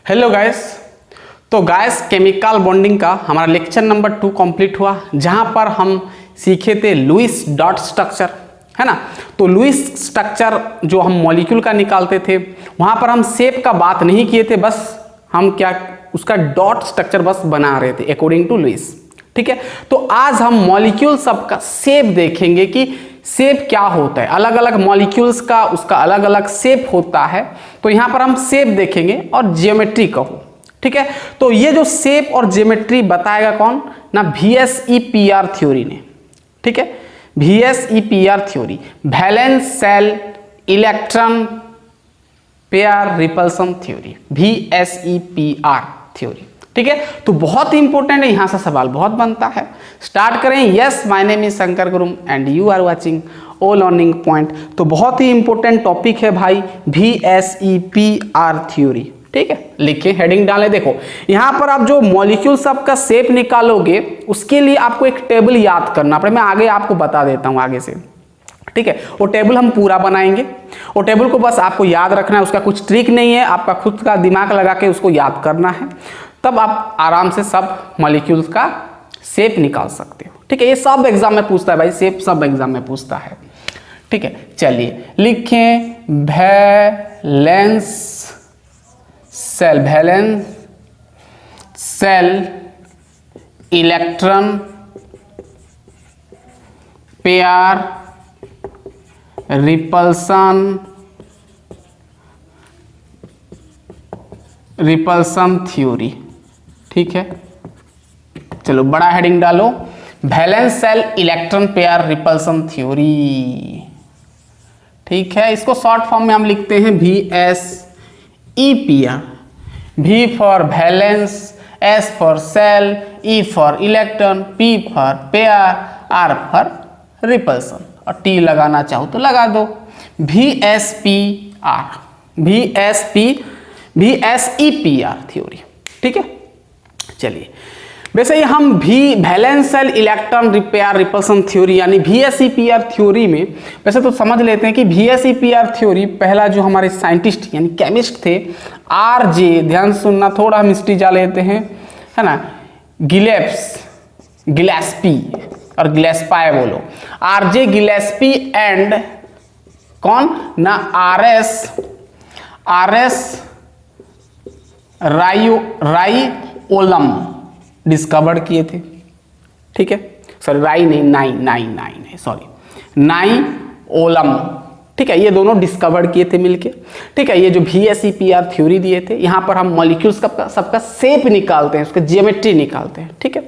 Hello guys. तो guys chemical bonding का हमारा लेक्चर नंबर 2 कंप्लीट हुआ, जहां पर हम सीखे थे लुईस डॉट स्ट्रक्चर, है ना। तो लुईस स्ट्रक्चर जो हम मॉलिक्यूल का निकालते थे, वहां पर हम शेप का बात नहीं किए थे, बस हम क्या उसका डॉट स्ट्रक्चर बस बना रहे थे अकॉर्डिंग टू लुईस। ठीक है, तो आज हम मॉलिक्यूल सब का शेप देखेंगे कि शेप क्या होता है। अलग अलग मॉलिक्यूल्स का उसका अलग अलग शेप होता है, तो यहां पर हम शेप देखेंगे और जियोमेट्री कहो। ठीक है, तो ये जो शेप और जियोमेट्री बताएगा कौन ना, VSEPR थ्योरी ने। ठीक है, VSEPR theory, valence shell electron pair repulsion theory, VSEPR theory. ठीक है, तो बहुत ही इंपॉर्टेंट है, यहां से सवाल बहुत बनता है। स्टार्ट करें। Yes, my name is Shankar गुरुम and you are watching O learning point. तो बहुत ही इंपॉर्टेंट टॉपिक है भाई, VSEPR थ्योरी। ठीक है, लिखे, हेडिंग डालें। देखो यहां पर आप जो मॉलिक्यूल सब का शेप निकालोगे, उसके लिए आपको एक टेबल याद करना पड़ेगा। मैं आगे आपको बता देता हूं आगे से। ठीक है, वो टेबल हम पूरा बनाएंगे। वो टेबल को बस आपको याद रखना है, उसका कुछ ट्रिक नहीं है, आपका खुद का दिमाग लगा के उसको याद करना है, तब आप आराम से सब मॉलिक्यूल्स का शेप निकाल सकते हो। ठीक है, ये सब एग्जाम में पूछता है भाई, शेप सब एग्जाम में पूछता है। ठीक है, चलिए लिखें valence shell, valence shell electron pair repulsion theory. ठीक है, चलो बड़ा हेडिंग डालो, valence shell electron pair repulsion theory. ठीक है, इसको शॉर्ट फॉर्म में हम लिखते हैं VSEPR। V for valence, S for sale, E for electron, P for pair, R for repulsion, और T लगाना चाहो तो लगा दो। VSEPR theory. ठीक है, चलिए वैसे ही हम valence shell electron repair repulsion theory यानी VSEPR थ्योरी में वैसे तो समझ लेते हैं कि VSEPR थ्योरी पहला जो हमारे साइंटिस्ट यानी केमिस्ट थे, RJ, ध्यान सुनना, थोड़ा हम हिस्ट्री जा लेते हैं, है ना। गिलेस्पी और गिलेस्पाई बोलो, RJ गिलेस्पी एंड कौन ना, RS राइओलम डिस्कवर्ड किए थे। ठीक है, सॉरी राई नहीं, नाइन है, सॉरी नाइओलम। ठीक है, ये दोनों डिस्कवर्ड किए थे मिलके। ठीक है, ये जो VSEPR थ्योरी दिए थे, यहां पर हम मॉलिक्यूल्स का सबका शेप निकालते हैं, उसका जियोमेट्री निकालते हैं। ठीक है,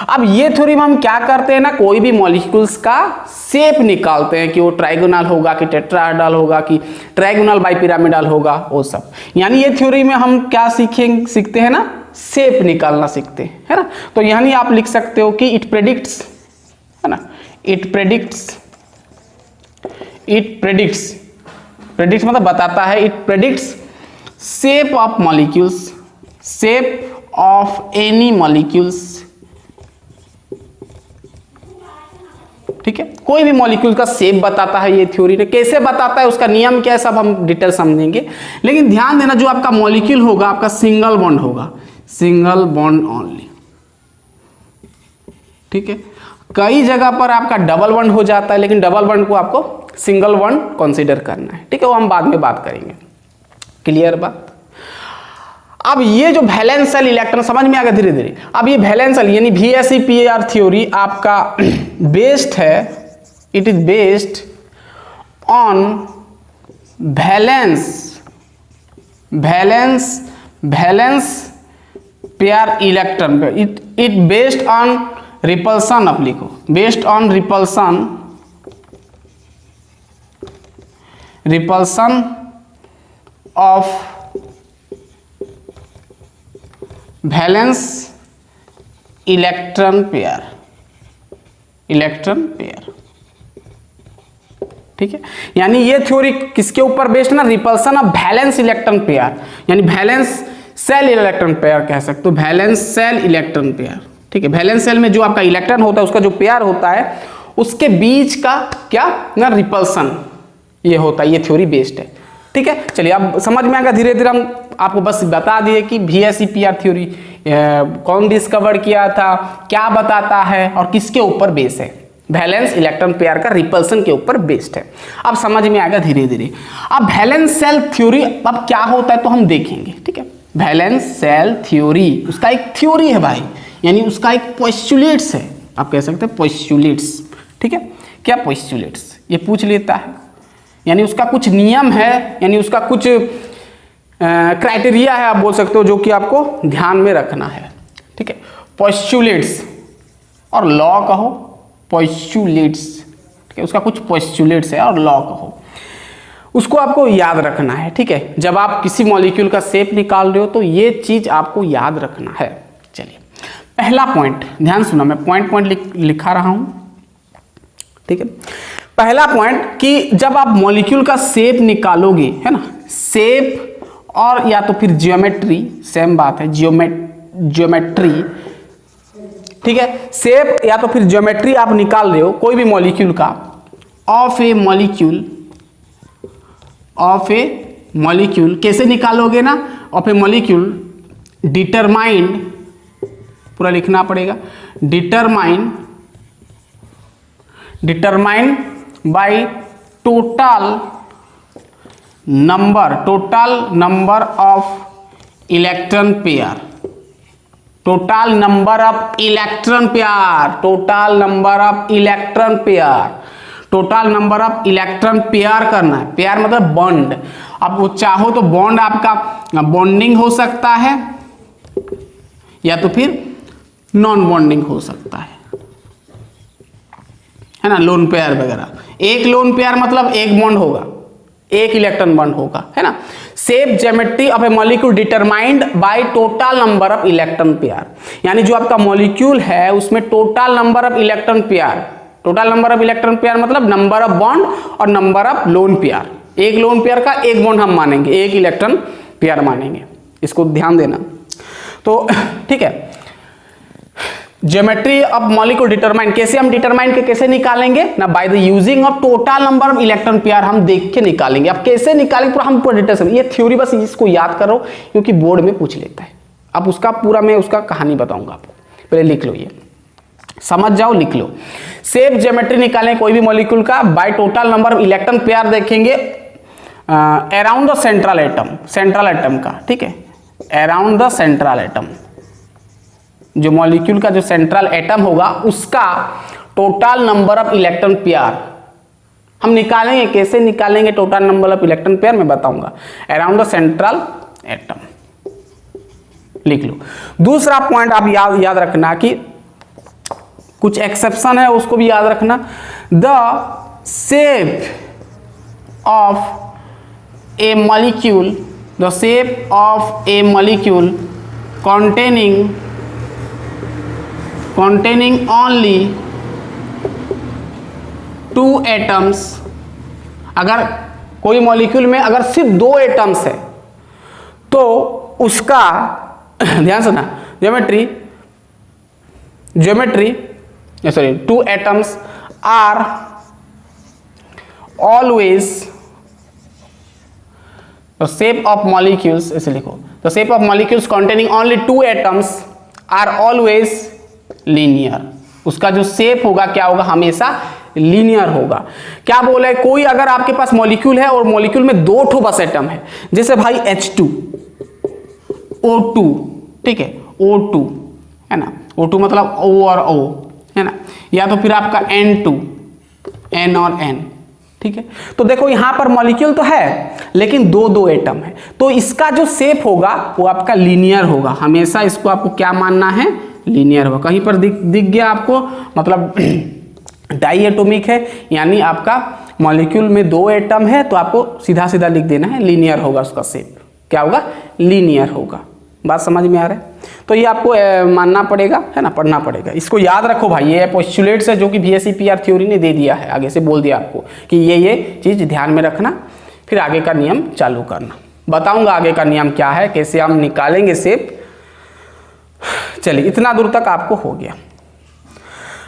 अब ये थ्योरी में हम क्या करते हैं ना, कोई भी मॉलिक्यूल्स का शेप निकालते हैं कि वो ट्राइगोनल होगा कि टेट्राहेड्रल होगा कि ट्राइगोनल बाइपिरामिडल होगा, वो सब। यानी ये थ्योरी में हम क्या सीखते हैं ना, शेप निकालना सीखते हैं, है ना। तो यानी आप लिख सकते हो कि इट प्रेडिक्ट्स, है ना, इट प्रेडिक्ट्स मतलब बताता है, it predicts shape of molecules, shape of any molecules. ठीक है, कोई भी मॉलिक्यूल का शेप बताता है ये थ्योरी ने। कैसे बताता है, उसका नियम क्या है, सब हम डिटेल समझेंगे। लेकिन ध्यान देना, जो आपका मॉलिक्यूल होगा आपका सिंगल बॉन्ड होगा, सिंगल बॉन्ड ओनली। ठीक है, कई जगह पर आपका डबल बॉन्ड हो जाता है, लेकिन डबल बॉन्ड को आपको सिंगल बॉन्ड कंसीडर करना है। ठीक है, वो हम बाद में बात करेंगे। क्लियर बात। अब ये जो वैलेंस सेल इलेक्ट्रॉन समझ में आ गया धीरे धीरे। अब ये वैलेंस सेल यानी VSEPR थ्योरी आपका बेस्ड है, it is based on valence pair electron. It based on repulsion, आप लिखो based on repulsion of valence electron pair. ठीक है, यानी ये थ्योरी किसके ऊपर बेस्ड ना, repulsion of valence electron pair, यानी वैलेंस सेल इलेक्ट्रॉन पेयर कह सकते हो, वैलेंस सेल इलेक्ट्रॉन पेयर। ठीक है, वैलेंस सेल में जो आपका इलेक्ट्रॉन होता है, उसका जो पेयर होता है, उसके बीच का क्या ना रिपल्सन, ये होता है, ये थ्योरी बेस्ड है। ठीक है, चलिए अब समझ में आएगा धीरे धीरे। हम आपको बस बता दिए कि VSEPR थ्योरी कौन डिस्कवर किया था, क्या बताता है और किसके ऊपर बेस है। वैलेंस इलेक्ट्रॉन पेयर का रिपल्सन के ऊपर बेस्ड है। अब समझ में आएगा धीरे धीरे। अब वैलेंस सेल थ्योरी अब क्या होता है तो हम देखेंगे, ठीक है। वैलेंस सेल थ्योरी उसका एक थ्योरी है भाई, यानी उसका एक पोस्टुलेट्स है, आप कह सकते हैं पोस्टुलेट्स, ठीक है। क्या पोस्टुलेट्स, ये पूछ लेता है, यानी उसका कुछ नियम है, यानी उसका कुछ क्राइटेरिया है, आप बोल सकते हो, जो कि आपको ध्यान में रखना है, ठीक है। पोस्टुलेट्स और लॉ कहो, पोस्टुलेट्स, ठीक है, उसका कुछ पोस्टुलेट्स है और लॉ कहो, उसको आपको याद रखना है, ठीक है। जब आप किसी मॉलिक्यूल का शेप निकाल रहे हो तो ये चीज आपको याद रखना है। चलिए पहला पॉइंट ध्यान सुना, मैं पॉइंट लिखा रहा हूं, ठीक है। पहला पॉइंट कि जब आप मॉलिक्यूल का शेप निकालोगे, है ना, शेप और या तो फिर जियोमेट्री, सेम बात है, जियोमेट्री, ठीक है। शेप या तो फिर ज्योमेट्री आप निकाल रहे हो कोई भी मॉलिक्यूल का, ऑफ ए मॉलिक्यूल कैसे निकालोगे ना, ऑफ ए मॉलिक्यूल डिटरमाइंड, पूरा लिखना पड़ेगा, determined by total number of electron pair, total number of electron pair करना है। पेयर मतलब बॉन्ड, अब वो चाहो तो बॉन्ड आपका बॉन्डिंग हो सकता है या तो फिर नॉन बॉन्डिंग हो सकता है ना, लोन पेयर वगैरह। एक लोन पेयर मतलब एक बॉन्ड होगा, एक इलेक्ट्रॉन बॉन्ड होगा, है ना। Shape geometry of A molecule determined by total number of electron pair, यानी जो आपका मॉलिक्यूल है उसमें total number of electron pair मतलब नंबर ऑफ बॉन्ड और नंबर ऑफ लोन पेयर। एक लोन पेयर का एक बॉन्ड हम मानेंगे, एक इलेक्ट्रॉन पेयर मानेंगे, इसको ध्यान देना। तो ठीक है, ज्योमेट्री ऑफ मॉलिक्यूल डिटरमाइन, कैसे हम डिटरमाइन के कैसे निकालेंगे ना, by the using of total number of electron pair, हम देख के निकालेंगे। अब कैसे निकालेंगे पूरा, हम पूरा डिटेल्स, ये थ्योरी बस इसको याद करो क्योंकि बोर्ड में पूछ लेता है। अब उसका पूरा मैं उसका कहानी बताऊंगा आपको, पहले लिख लो, ये समझ जाओ, लिख लो। शेप ज्योमेट्री निकालें कोई भी मॉलिक्यूल का by total number of electron pair, देखेंगे अराउंड द सेंट्रल एटम का, ठीक है, अराउंड द सेंट्रल एटम, जो मॉलिक्यूल का जो सेंट्रल एटम होगा उसका total number of electron pair हम निकालेंगे। कैसे निकालेंगे total number of electron pair मैं बताऊंगा। अराउंड द सेंट्रल एटम लिख लो। दूसरा पॉइंट आप याद रखना कि कुछ एक्सेप्शन है, उसको भी याद रखना। The shape of A molecule containing only 2 atoms, अगर कोई मॉलिक्यूल में अगर सिर्फ 2 एटम्स है तो उसका ध्यान सुना, geometry 2 atoms are always, the shape of molecules, ऐसे लिखो, the shape of molecules containing only 2 atoms are always linear. उसका जो शेप होगा क्या होगा, हमेशा लीनियर होगा। क्या बोला है, कोई अगर आपके पास मॉलिक्यूल है और मॉलिक्यूल में 2 ठो बस एटम है, जैसे भाई H2O2, ठीक है, O2 है ना, O2 मतलब O और O है ना, या तो फिर आपका N2, N और N, ठीक है। तो देखो यहां पर मॉलिक्यूल तो है लेकिन 2 एटम है, तो इसका जो शेप होगा वो आपका लीनियर होगा। हमेशा इसको आपको क्या मानना है, लीनियर होगा। कहीं पर दिख गया आपको, मतलब डाई एटॉमिक है, यानी आपका मॉलिक्यूल में 2 एटम है, तो आपको सीधा सीधा लिख देना है लीनियर होगा, उसका शेप क्या होगा, लीनियर होगा। बात समझ में आ रहा है? तो ये आपको मानना पड़ेगा, है ना, पढ़ना पड़ेगा, इसको याद रखो भाई। ये पोस्टुलेट्स है जो कि VSEPR थ्योरी ने दे दिया है, आगे से बोल दिया आपको कि ये चीज ध्यान में रखना, फिर आगे का नियम चालू करना। बताऊंगा आगे का नियम क्या है, कैसे हम निकालेंगे शेप। चलिए इतना दूर तक आपको हो गया।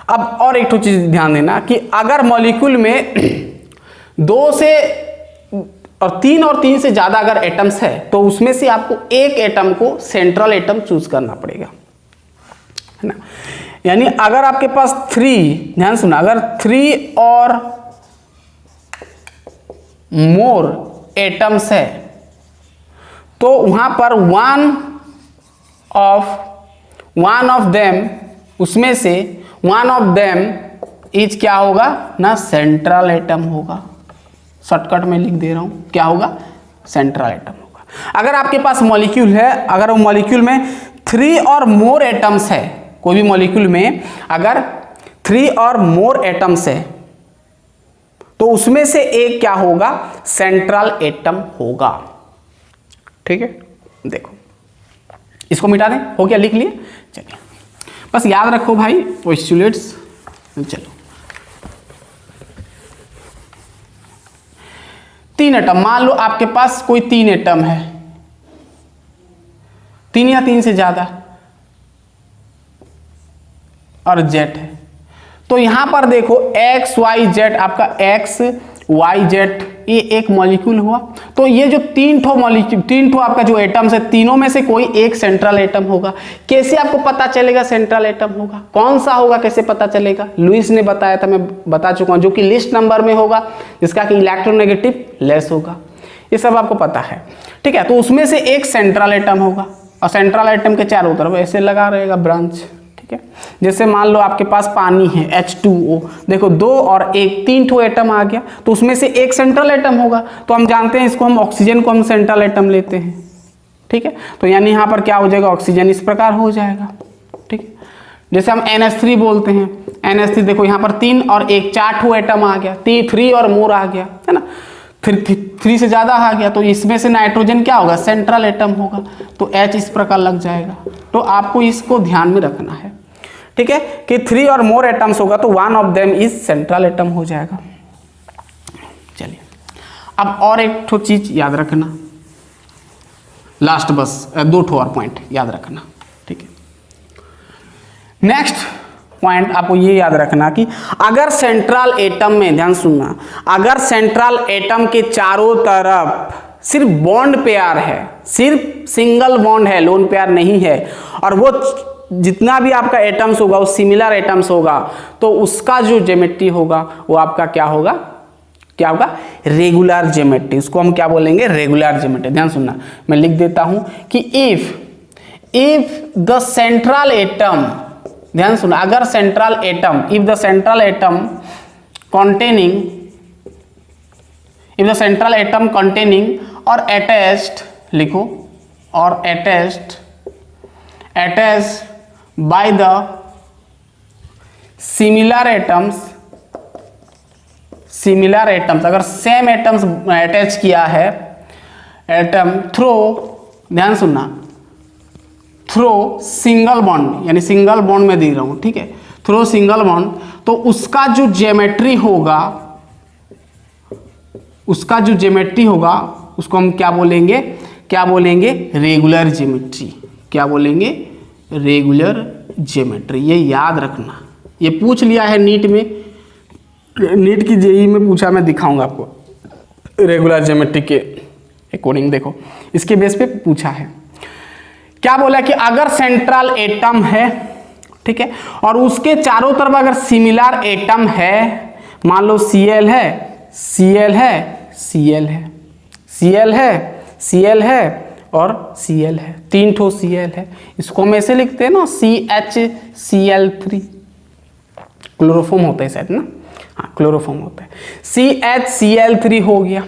अब और एक चीज ध्यान देना कि अगर मॉलिक्यूल में 2 से और तीन से ज्यादा अगर एटम्स है तो उसमें से आपको एक एटम को सेंट्रल एटम चूज करना पड़ेगा, है ना। यानी अगर आपके पास 3, ध्यान सुना, अगर 3 और मोर एटम्स है तो वहां पर वन ऑफ देम, उसमें से वन ऑफ देम इज क्या होगा ना, सेंट्रल एटम होगा। शॉर्टकट में लिख दे रहा हूं, क्या होगा, सेंट्रल एटम होगा। अगर आपके पास मॉलिक्यूल है, अगर वो मॉलिक्यूल में 3 और मोर एटम्स है, कोई भी मॉलिक्यूल में अगर 3 और मोर एटम्स है तो उसमें से एक क्या होगा, सेंट्रल एटम होगा। ठीक है, देखो इसको मिटा दें, हो गया, लिख लिए। चलिए बस याद रखो भाई पोस्टुलेट्स। चलो 3 एटम, मान लो आपके पास कोई 3 एटम है, 3 या 3 से ज्यादा और जेड है, तो यहां पर देखो एक्स वाई जेड, आपका एक्स वाई जेड ये एक मॉलिक्यूल हुआ। तो ये जो 3 ठो मॉलिक्यूल, 3 ठो आपका जो एटम्स है, तीनों में से कोई एक सेंट्रल एटम होगा। कैसे आपको पता चलेगा सेंट्रल एटम होगा, कौन सा होगा, कैसे पता चलेगा? लुईस ने बताया था, मैं बता चुका हूं, जो कि लिस्ट नंबर में होगा, जिसका कि इलेक्ट्रोनेगेटिव लेस होगा, ये सब आपको पता है। ठीक है, तो उसमें से एक सेंट्रल एटम होगा और सेंट्रल एटम के चारों तरफ ऐसे लगा रहेगा ब्रांच। जैसे मान लो आपके पास पानी है H2O, देखो 2 और 1, 3 ठो एटम आ गया, तो उसमें से एक सेंट्रल एटम होगा। तो हम जानते हैं इसको, हम ऑक्सीजन को हम सेंट्रल एटम लेते हैं। ठीक है, तो यानी यहाँ पर क्या हो जाएगा, ऑक्सीजन इस प्रकार हो जाएगा। ठीक है, जैसे हम NH3 बोलते हैं, NH3 देखो यहाँ पर 3 और 1, 4 ठो एटम आ गया, 3 और मोर आ गया, है ना, 3 से ज्यादा आ गया, तो इसमें से नाइट्रोजन क्या होगा, सेंट्रल एटम होगा, तो H इस प्रकार लग जाएगा। तो आपको इसको ध्यान में रखना है। ठीक है, कि 3 और मोर एटम्स होगा तो one of them is central atom हो जाएगा। चलिए अब और एक ठो चीज याद रखना, लास्ट बस 2 ठो और पॉइंट याद रखना। ठीक है, नेक्स्ट पॉइंट आपको ये याद रखना कि अगर सेंट्रल एटम में, ध्यान सुनना, अगर सेंट्रल एटम के चारों तरफ सिर्फ बॉन्ड पेयर है, सिर्फ सिंगल बॉन्ड है, लोन पेयर नहीं है, और वो जितना भी आपका एटम्स होगा वो सिमिलर एटम्स होगा, तो उसका जो ज्योमेट्री होगा वो आपका क्या होगा, क्या होगा, रेगुलर ज्योमेट्री। उसको हम क्या बोलेंगे, रेगुलर ज्योमेट्री। ध्यान सुनना, मैं लिख देता हूं कि इफ द सेंट्रल एटम, ध्यान सुनना, अगर central atom, if the central atom containing और अटैच्ड, लिखो, और attached by the similar atoms, अगर सेम एटम्स अटैच किया है, एटम थ्रो, ध्यान सुनना, थ्रो सिंगल बॉन्ड, यानी सिंगल बॉन्ड में दे रहा हूं, ठीक है, थ्रो सिंगल बॉन्ड, तो उसका जो ज्योमेट्री होगा, उसको हम क्या बोलेंगे, रेगुलर ज्योमेट्री। क्या बोलेंगे, रेगुलर ज्योमेट्री। ये याद रखना, ये पूछ लिया है नीट में, नीट की जेई में पूछा, मैं दिखाऊंगा आपको रेगुलर ज्योमेट्री के अकॉर्डिंग। देखो इसके बेस पे पूछा है, क्या बोला कि अगर सेंट्रल एटम है, ठीक है, और उसके चारों तरफ अगर सिमिलर एटम है, मान लो Cl है, Cl है, Cl है, Cl है, Cl है और Cl है, 3 ठो Cl है, इसको हम ऐसे लिखते हैं ना, CHCl3, क्लोरोफॉर्म होता है शायद ना, हाँ क्लोरोफॉर्म होता है, CHCl3 हो गया।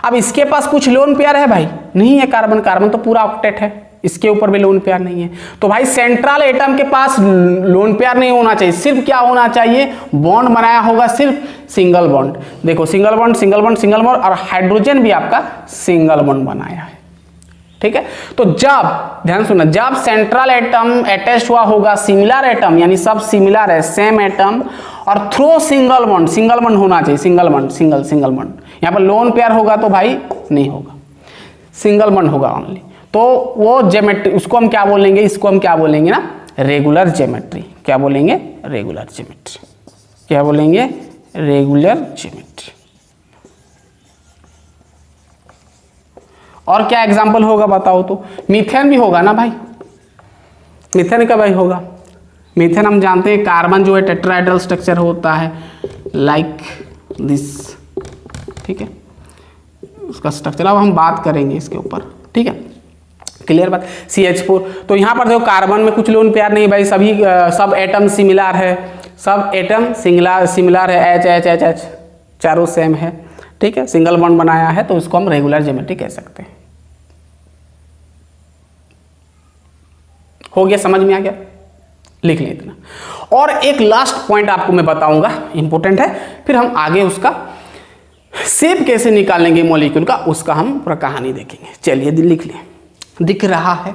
अब इसके पास कुछ लोन पेयर है भाई, नहीं है, कार्बन तो पूरा ऑक्टेट है, इसके ऊपर भी लोन पेयर नहीं है, तो भाई सेंट्रल एटम के पास लोन पेयर नहीं होना चाहिए, सिर्फ क्या होना चाहिए, बॉन्ड बनाया होगा, सिर्फ सिंगल बॉन्ड। देखो single bond, single bond, single bond, और हाइड्रोजन भी आपका सिंगल बॉन्ड बनाया है। ठीक है, तो जब, ध्यान सुनना, जब सेंट्रल एटम अटैच हुआ होगा सिमिलर एटम, यानी सब सिमिलर है, सेम एटम, और थ्रो सिंगल बॉन्ड होना चाहिए, सिंगल बॉन्ड, यहाँ पर लोन पेयर होगा तो भाई नहीं होगा, सिंगल बॉन्ड होगा ओनली, तो वो ज्योमेट्री, उसको हम क्या बोलेंगे, इसको हम क्या बोलेंगे ना, रेगुलर ज्योमेट्री। क्या बोलेंगे, रेगुलर ज्योमेट्री। क्या बोलेंगे, रेगुलर ज्योमेट्री। और क्या एग्जाम्पल होगा बताओ तो? मीथेन भी होगा ना भाई, मीथेन का भाई होगा। मीथेन हम जानते हैं कार्बन जो है टेट्राहेड्रल स्ट्रक्चर होता है लाइक दिस, ठीक है, उसका स्ट्रक्चर अब हम बात करेंगे इसके ऊपर, ठीक है, क्लियर बात। CH4, तो यहाँ पर देखो कार्बन में कुछ लोन पेयर नहीं भाई, सभी सब एटम सिमिलर है, सब एटम सिमिलर है, H चारों सेम है, ठीक है, सिंगल बॉन्ड बनाया है, तो इसको हम रेगुलर ज्योमेट्री कह सकते हैं। हो गया, समझ में आ गया, लिख लें इतना। और एक लास्ट पॉइंट आपको मैं बताऊंगा, इंपॉर्टेंट है, फिर हम आगे उसका शेप कैसे निकालेंगे मॉलिक्यूल का, उसका हम पूरा कहानी देखेंगे। चलिए लिख लें, दिख रहा है,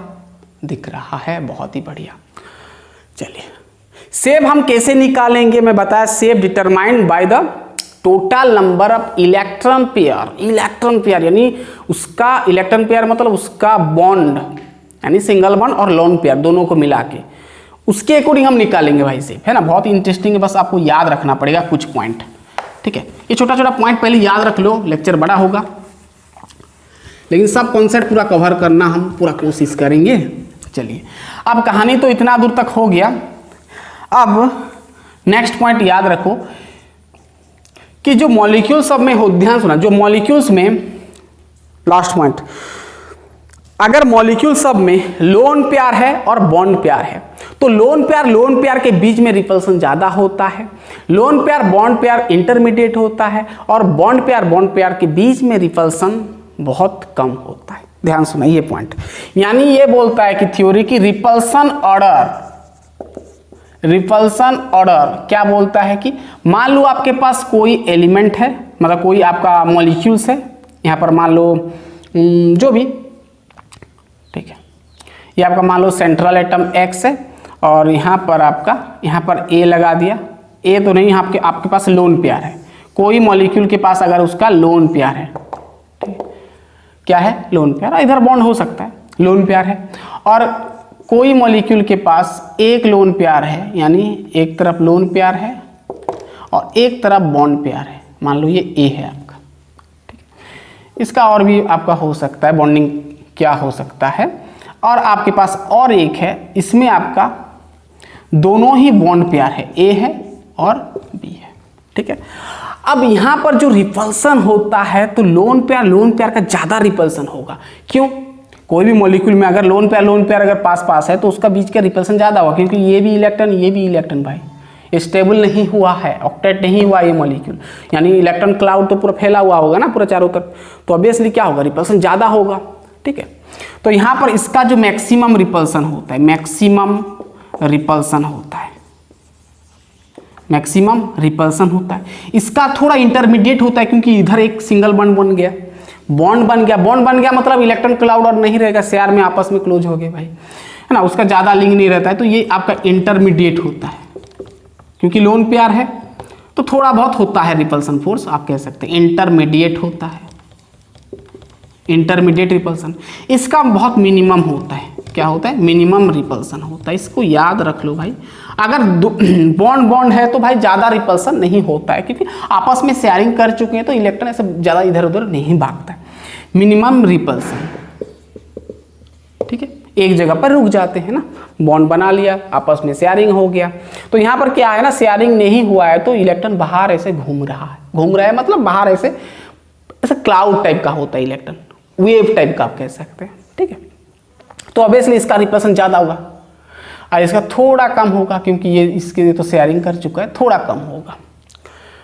दिख रहा है, बहुत ही बढ़िया। चलिए शेप हम कैसे निकालेंगे, मैं बताया, shape determined by the total number of electron pair. Electron pair यानी उसका इलेक्ट्रॉन पेयर मतलब उसका बॉन्ड, यानी सिंगल बॉन्ड और लोन पेयर दोनों को मिला के उसके अकॉर्डिंग हम निकालेंगे भाई शेप, है ना। बहुत इंटरेस्टिंग है, बस आपको याद रखना पड़ेगा कुछ पॉइंट, ठीक है। ये छोटा छोटा पॉइंट पहले याद रख लो, लेक्चर बड़ा होगा, लेकिन सब कॉन्सेप्ट पूरा कवर करना हम पूरा कोशिश करेंगे। चलिए अब कहानी तो इतना दूर तक हो गया। अब नेक्स्ट पॉइंट याद रखो कि जो मॉलिक्यूल सब में हो, ध्यान सुना, जो मॉलिक्यूल्स में, लास्ट पॉइंट, अगर मॉलिक्यूल सब में लोन पेयर है और बॉन्ड पेयर है, तो लोन पेयर के बीच में रिपल्सन ज्यादा होता है, lone pair bond pair intermediate होता है, और बॉन्ड पेयर के बीच में रिपल्सन बहुत कम होता है। ध्यान सुना ये पॉइंट, यानी ये बोलता है कि थ्योरी की रिपल्सन ऑर्डर क्या बोलता है कि मान लो आपके पास कोई एलिमेंट है, मतलब कोई आपका मॉलिक्यूल्स है, यहाँ पर मान लो जो भी, ठीक है, ये आपका मान लो सेंट्रल एटम X है, और यहाँ पर A लगा दिया, A तो नहीं, आपके पास लोन पेयर है, कोई मॉलिक्यूल के पास अगर उसका लोन पेयर है, क्या है, लोन पेयर, इधर बॉन्ड हो सकता है, लोन पेयर है, और कोई मॉलिक्यूल के पास एक लोन पेयर है, यानी एक तरफ लोन पेयर है और एक तरफ बॉन्ड पेयर है, मान लो ये A है आपका, ठीक है। इसका और भी आपका हो सकता है, बॉन्डिंग क्या हो सकता है, और आपके पास और एक है, इसमें आपका दोनों ही बॉन्ड पेयर है, A है और B है, ठीक है। अब यहाँ पर जो रिपल्सन होता है, तो लोन पेयर का ज़्यादा रिपल्सन होगा। क्यों? कोई भी मॉलिक्यूल में अगर लोन पेयर अगर पास है, तो उसका बीच का रिपल्सन ज़्यादा होगा, क्योंकि ये भी इलेक्ट्रॉन भाई स्टेबल नहीं हुआ है, ऑक्टेट नहीं हुआ ये मॉलिक्यूल, यानी इलेक्ट्रॉन क्लाउड तो पूरा फैला हुआ होगा ना पूरा चारों तरफ, तो ऑब्वियसली क्या होगा, रिपल्सन ज़्यादा होगा, ठीक है। तो यहाँ पर इसका जो मैक्सिमम रिपल्सन होता है, मैक्सिमम रिपल्सन होता है, इसका थोड़ा इंटरमीडिएट होता है, क्योंकि इधर एक सिंगल बॉन्ड बन गया, मतलब इलेक्ट्रॉन क्लाउड और नहीं रहेगा, शेयर में आपस में क्लोज हो गए भाई, है ना, उसका ज़्यादा लिंक नहीं रहता है, तो ये आपका इंटरमीडिएट होता है, क्योंकि लोन पेयर है तो थोड़ा बहुत होता है रिपल्सन फोर्स, आप कह सकते हैं इंटरमीडिएट होता है, इंटरमीडिएट रिपल्सन। इसका बहुत मिनिमम होता है, क्या होता है, मिनिमम रिपल्सन होता है, इसको याद रख लो भाई। अगर बॉन्ड है तो भाई ज़्यादा रिपल्सन नहीं होता है, क्योंकि आपस में शेयरिंग कर चुके हैं, तो इलेक्ट्रॉन ऐसे ज़्यादा इधर उधर नहीं भागता है, मिनिमम रिपल्सन, ठीक है, एक जगह पर रुक जाते हैं ना, बॉन्ड बना लिया, आपस में शेयरिंग हो गया। तो यहाँ पर क्या है ना, शेयरिंग नहीं हुआ है, तो इलेक्ट्रॉन बाहर ऐसे घूम रहा है, मतलब बाहर ऐसे क्लाउड टाइप का होता है इलेक्ट्रॉन, वेव टाइप का आप कह सकते हैं, ठीक है। तो ऑब्वियसली इसका रिपल्सन ज़्यादा होगा और इसका थोड़ा कम होगा, क्योंकि ये इसके लिए तो शेयरिंग कर चुका है, थोड़ा कम होगा,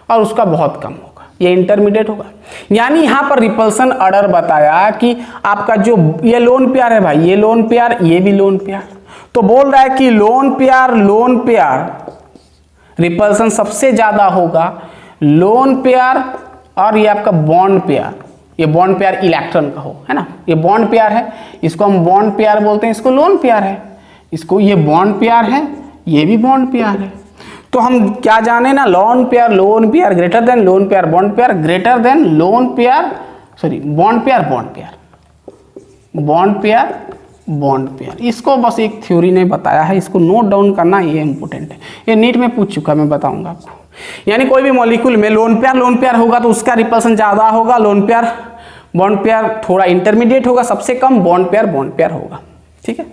और उसका बहुत कम होगा, ये इंटरमीडिएट होगा। यानी यहाँ पर रिपल्सन ऑर्डर बताया कि आपका जो ये लोन पेयर है भाई, ये लोन पेयर, ये भी लोन पेयर, तो बोल रहा है कि लोन पेयर रिपल्सन सबसे ज़्यादा होगा लोन पेयर, और ये आपका बॉन्ड पेयर, ये बॉन्ड पेयर इलेक्ट्रॉन का हो, है ना, ये बॉन्ड पेयर है, इसको हम बॉन्ड पेयर बोलते हैं, इसको लोन पेयर है, इसको ये बॉन्ड पेयर है, ये भी बॉन्ड पेयर है। तो हम क्या जाने ना, lone pair greater than lone pair bond pair, greater than lone pair, sorry bond pair. इसको बस एक थ्योरी ने बताया है, इसको नोट डाउन करना, ये इंपॉर्टेंट है, ये नीट में पूछ चुका, मैं बताऊंगा आपको। यानी कोई भी मॉलिक्यूल में लोन पेयर होगा तो उसका रिपल्सन ज़्यादा होगा, लोन पेयर बॉन्ड पेयर थोड़ा इंटरमीडिएट होगा, सबसे कम बॉन्ड पेयर होगा। ठीक है,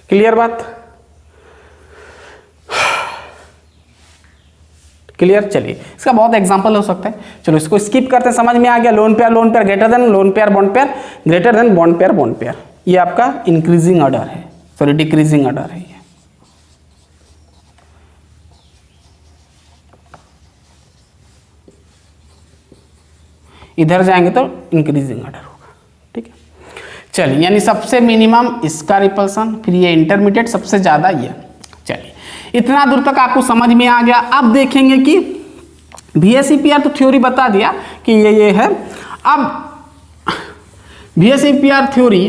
क्लियर बात, क्लियर। चलिए इसका बहुत एग्जांपल हो सकता है, चलो इसको स्किप करते हैं, समझ में आ गया। Lone pair greater than lone pair bond pair greater than bond pair, ये आपका इंक्रीजिंग ऑर्डर है, सॉरी डिक्रीजिंग ऑर्डर है ये। इधर जाएंगे तो इंक्रीजिंग ऑर्डर होगा। ठीक है, चलिए यानी सबसे मिनिमम इसका रिपल्सन, फिर ये इंटरमीडिएट, सबसे ज्यादा ये। चलिए इतना दूर तक आपको समझ में आ गया। अब देखेंगे कि VSEPR तो थ्योरी बता दिया कि ये है। अब VSEPR थ्योरी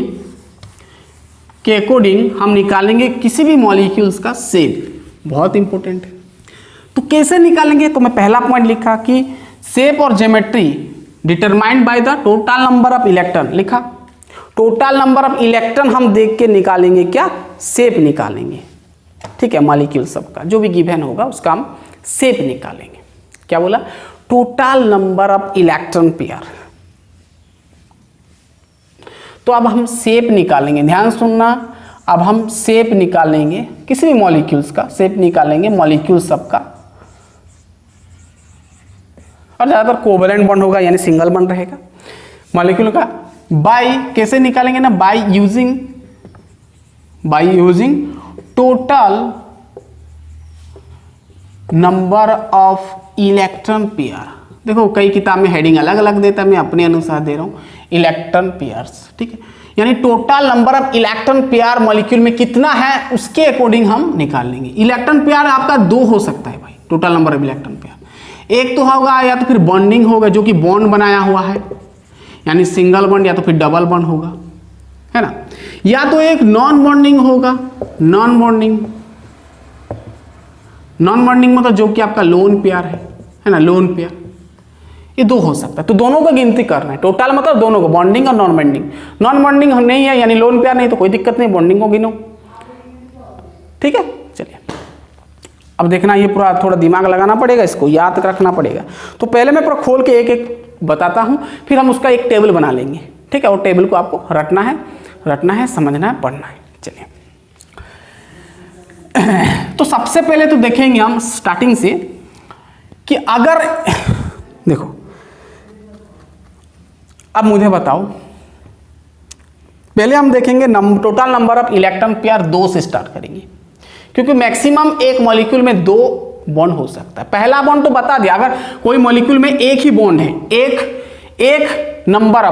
के अकॉर्डिंग हम निकालेंगे किसी भी मॉलिक्यूल्स का शेप, बहुत इंपॉर्टेंट है। तो कैसे निकालेंगे, तो मैं पहला पॉइंट लिखा कि शेप और geometry determined by the total number of electron, लिखा टोटल नंबर ऑफ इलेक्ट्रॉन हम देख के निकालेंगे क्या, शेप निकालेंगे। ठीक है, मॉलिक्यूल सबका जो भी गिवन होगा उसका हम शेप निकालेंगे। क्या बोला, total number of electron pair. तो अब हम शेप निकालेंगे, ध्यान सुनना। अब हम शेप निकालेंगे किसी भी मॉलिक्यूल्स का, शेप निकालेंगे मॉलिक्यूल सबका, और ज़्यादातर कोवैलेंट बॉन्ड होगा यानी सिंगल बॉन्ड रहेगा मॉलिक्यूल का। बाय कैसे निकालेंगे ना, by using total number of electron pair. देखो कई किताब में हेडिंग अलग अलग देता है, मैं अपने अनुसार दे रहा हूँ इलेक्ट्रॉन पेयर्स। ठीक है, यानी total number of electron pair molecule में कितना है उसके अकॉर्डिंग हम निकाल लेंगे। इलेक्ट्रॉन पेयर आपका 2 हो सकता है भाई, total number of electron pair. एक तो होगा या तो फिर बॉन्डिंग होगा, जो कि बॉन्ड बनाया हुआ है यानी सिंगल बॉन्ड, या तो फिर डबल बॉन्ड होगा, है ना। या तो एक नॉन बॉन्डिंग होगा, नॉन बॉन्डिंग मतलब जो कि आपका लोन पेयर है ना, लोन पेयर। ये 2 हो सकता है, तो दोनों को गिनती करना है। टोटल मतलब दोनों को, बॉन्डिंग और नॉन बॉन्डिंग। नॉन बॉन्डिंग नहीं है यानी लोन पेयर नहीं, तो कोई दिक्कत नहीं, बॉन्डिंग को गिनो। ठीक है, चलिए अब देखना, ये पूरा थोड़ा दिमाग लगाना पड़ेगा, इसको याद रखना पड़ेगा। तो पहले मैं पूरा खोल के एक एक बताता हूँ, फिर हम उसका एक टेबल बना लेंगे। ठीक है, और टेबल को आपको रटना है, समझना है, पढ़ना है। चलिए तो सबसे पहले तो देखेंगे हम स्टार्टिंग से कि अगर देखो, अब मुझे बताओ, पहले हम देखेंगे total number of electron pair 2 से स्टार्ट करेंगे, क्योंकि मैक्सिमम एक मॉलिक्यूल में 2 बॉन्ड हो सकता है। पहला बॉन्ड तो बता दिया, अगर कोई मॉलिक्यूल में एक ही बॉन्ड है, एक नंबर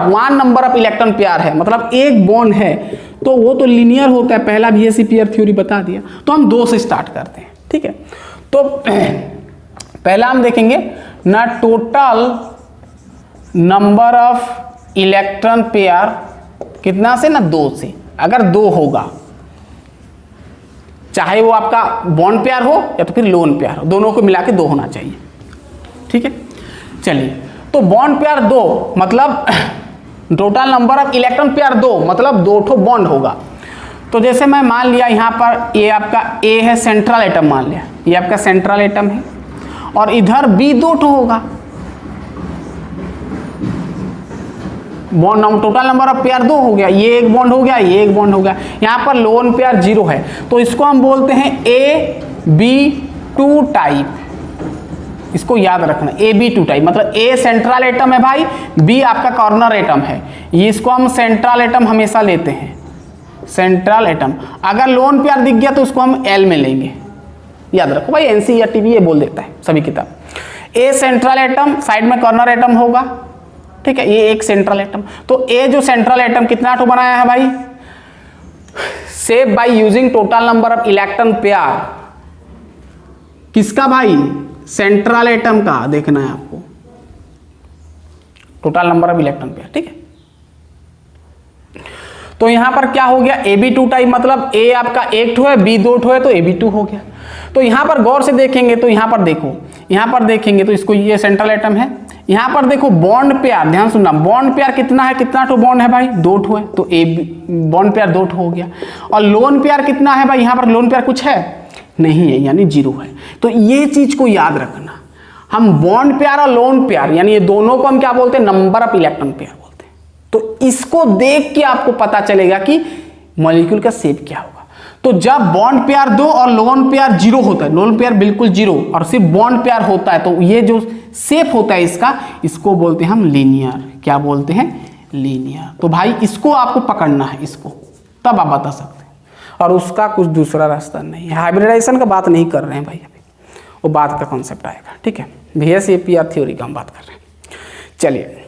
ऑफ इलेक्ट्रॉन पेयर है, मतलब एक बॉन्ड है, तो वो तो लीनियर होता है। पहला VSEPR थ्योरी बता दिया, तो हम 2 से स्टार्ट करते हैं। ठीक है, तो पहला हम देखेंगे ना total number of electron pair कितना से ना 2 से। अगर 2 होगा, चाहे वो आपका बॉन्ड पेयर हो या तो फिर लोन पेयर हो, दोनों को मिला के 2 होना चाहिए। ठीक है, चलिए तो बॉन्ड पेयर 2 मतलब total number of electron pair 2 मतलब 2 ठो बॉन्ड होगा। तो जैसे मैं मान लिया यहाँ पर ये आपका A है, सेंट्रल एटम मान लिया, ये आपका सेंट्रल एटम है, और इधर B 2 ठो होगा। Bond total number of pair 2 हो गया, ये एक बॉन्ड हो गया, ये एक बॉन्ड हो गया। यहाँ पर लोन पेयर 0 है, तो इसको हम बोलते हैं AB2 टाइप। इसको याद रखना, AB2 टाइप मतलब A सेंट्रल एटम है भाई, B आपका कॉर्नर एटम है। ये इसको हम सेंट्रल एटम हमेशा लेते हैं, सेंट्रल एटम। अगर लोन पेयर दिख गया तो उसको हम L में लेंगे, याद रखो भाई, NCERT भी ये बोल देता है सभी किताब। A सेंट्रल एटम, साइड में कॉर्नर एटम होगा। ठीक है, ये एक सेंट्रल एटम। तो A जो सेंट्रल एटम कितना ठो बनाया है भाई, shape by using total number of electron pair. किसका भाई, सेंट्रल एटम का देखना है आपको, total number of electron pair. ठीक है, तो यहां पर क्या हो गया, AB2 टाइप मतलब A आपका 1 ठो है, B 2 ठो है, तो AB2 हो गया। तो यहां पर गौर से देखेंगे तो यहां पर देखो, यहां पर देखेंगे तो इसको, ये सेंट्रल एटम है। यहां पर देखो बॉन्ड पेयर, ध्यान सुनना, बॉन्ड पेयर कितना है, कितना ठो बॉन्ड है भाई, 2 ठो है, तो बॉन्ड पेयर 2 ठो हो गया। और लोन पेयर कितना है भाई, यहां पर लोन पेयर कुछ है नहीं है, यानी 0 है। तो ये चीज को याद रखना, हम बॉन्ड पेयर और लोन पेयर यानी ये दोनों को हम क्या बोलते हैं, नंबर ऑफ इलेक्ट्रॉन पेयर बोलते हैं। तो इसको देख के आपको पता चलेगा कि मॉलिक्यूल का शेप क्या होगा। तो जब बॉन्ड पेयर 2 और लोन पेयर 0 होता है, लोन पेयर बिल्कुल 0 और सिर्फ बॉन्ड पेयर होता है, तो ये जो शेप होता है इसका, इसको बोलते हैं हम लीनियर। क्या बोलते हैं, लीनियर। तो भाई इसको आपको पकड़ना है, इसको तब आप बता सकते हैं, और उसका कुछ दूसरा रास्ता नहीं है। हाइब्रिडाइजेशन का बात नहीं कर रहे हैं भाई, अभी वो बात का कॉन्सेप्ट आएगा, ठीक है। VSAPR थ्योरी का हम बात कर रहे हैं। चलिए,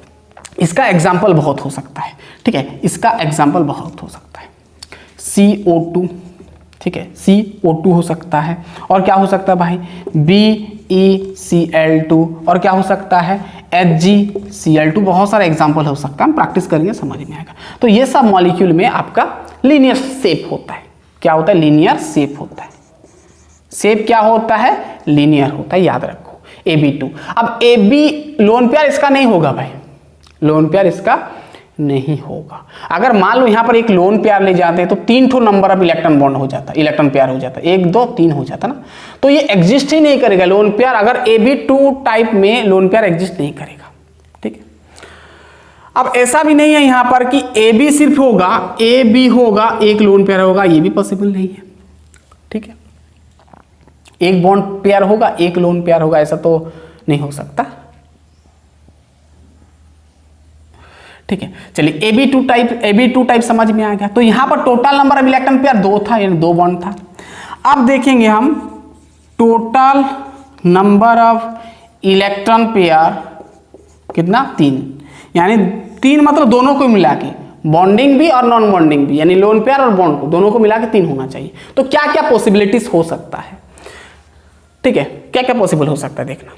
इसका एग्जाम्पल बहुत हो सकता है, ठीक है, इसका एग्जाम्पल बहुत हो सकता है। CO2, ठीक है, CO2 हो सकता है, और क्या हो सकता है भाई, BeCl2, और क्या हो सकता है, HgCl2। बहुत सारे एग्जाम्पल हो सकता है, हम प्रैक्टिस करेंगे समझ में आएगा। तो ये सब मॉलिक्यूल में आपका लीनियर शेप होता है। क्या होता है, लीनियर शेप होता है। शेप क्या होता है, लीनियर होता है, याद रखो। AB2। अब AB लोन पेयर इसका नहीं होगा भाई, लोन पेयर इसका नहीं होगा। अगर मान लो यहां पर एक लोन पेयर ले जाते हैं तो 3 ठो नंबर ऑफ इलेक्ट्रॉन बॉन्ड हो जाता, इलेक्ट्रॉन पेयर हो जाता, 1 2 3 हो जाता ना, तो ये एग्जिस्ट ही नहीं करेगा लोन पेयर। अगर AB2 टाइप में लोन पेयर एग्जिस्ट नहीं करेगा, ठीक है। अब ऐसा भी नहीं है यहां पर कि AB सिर्फ होगा, AB होगा, एक लोन पेयर होगा, ये भी पॉसिबल नहीं है, ठीक है। एक बॉन्ड पेयर होगा, एक लोन पेयर होगा, ऐसा तो नहीं हो सकता, ठीक है। चलिए, AB2 टाइप समझ में आ गया। तो यहां पर total number of electron pair 2 था, यानी 2 बॉन्ड था। अब देखेंगे हम total number of electron pair कितना, 3, यानी 3 मतलब दोनों को मिला के, बॉन्डिंग भी और नॉन बॉन्डिंग भी, यानी लोन पेयर और बॉन्ड को दोनों को मिला के 3 होना चाहिए। तो क्या क्या पॉसिबिलिटीज हो सकता है, ठीक है, क्या क्या पॉसिबल हो सकता है देखना।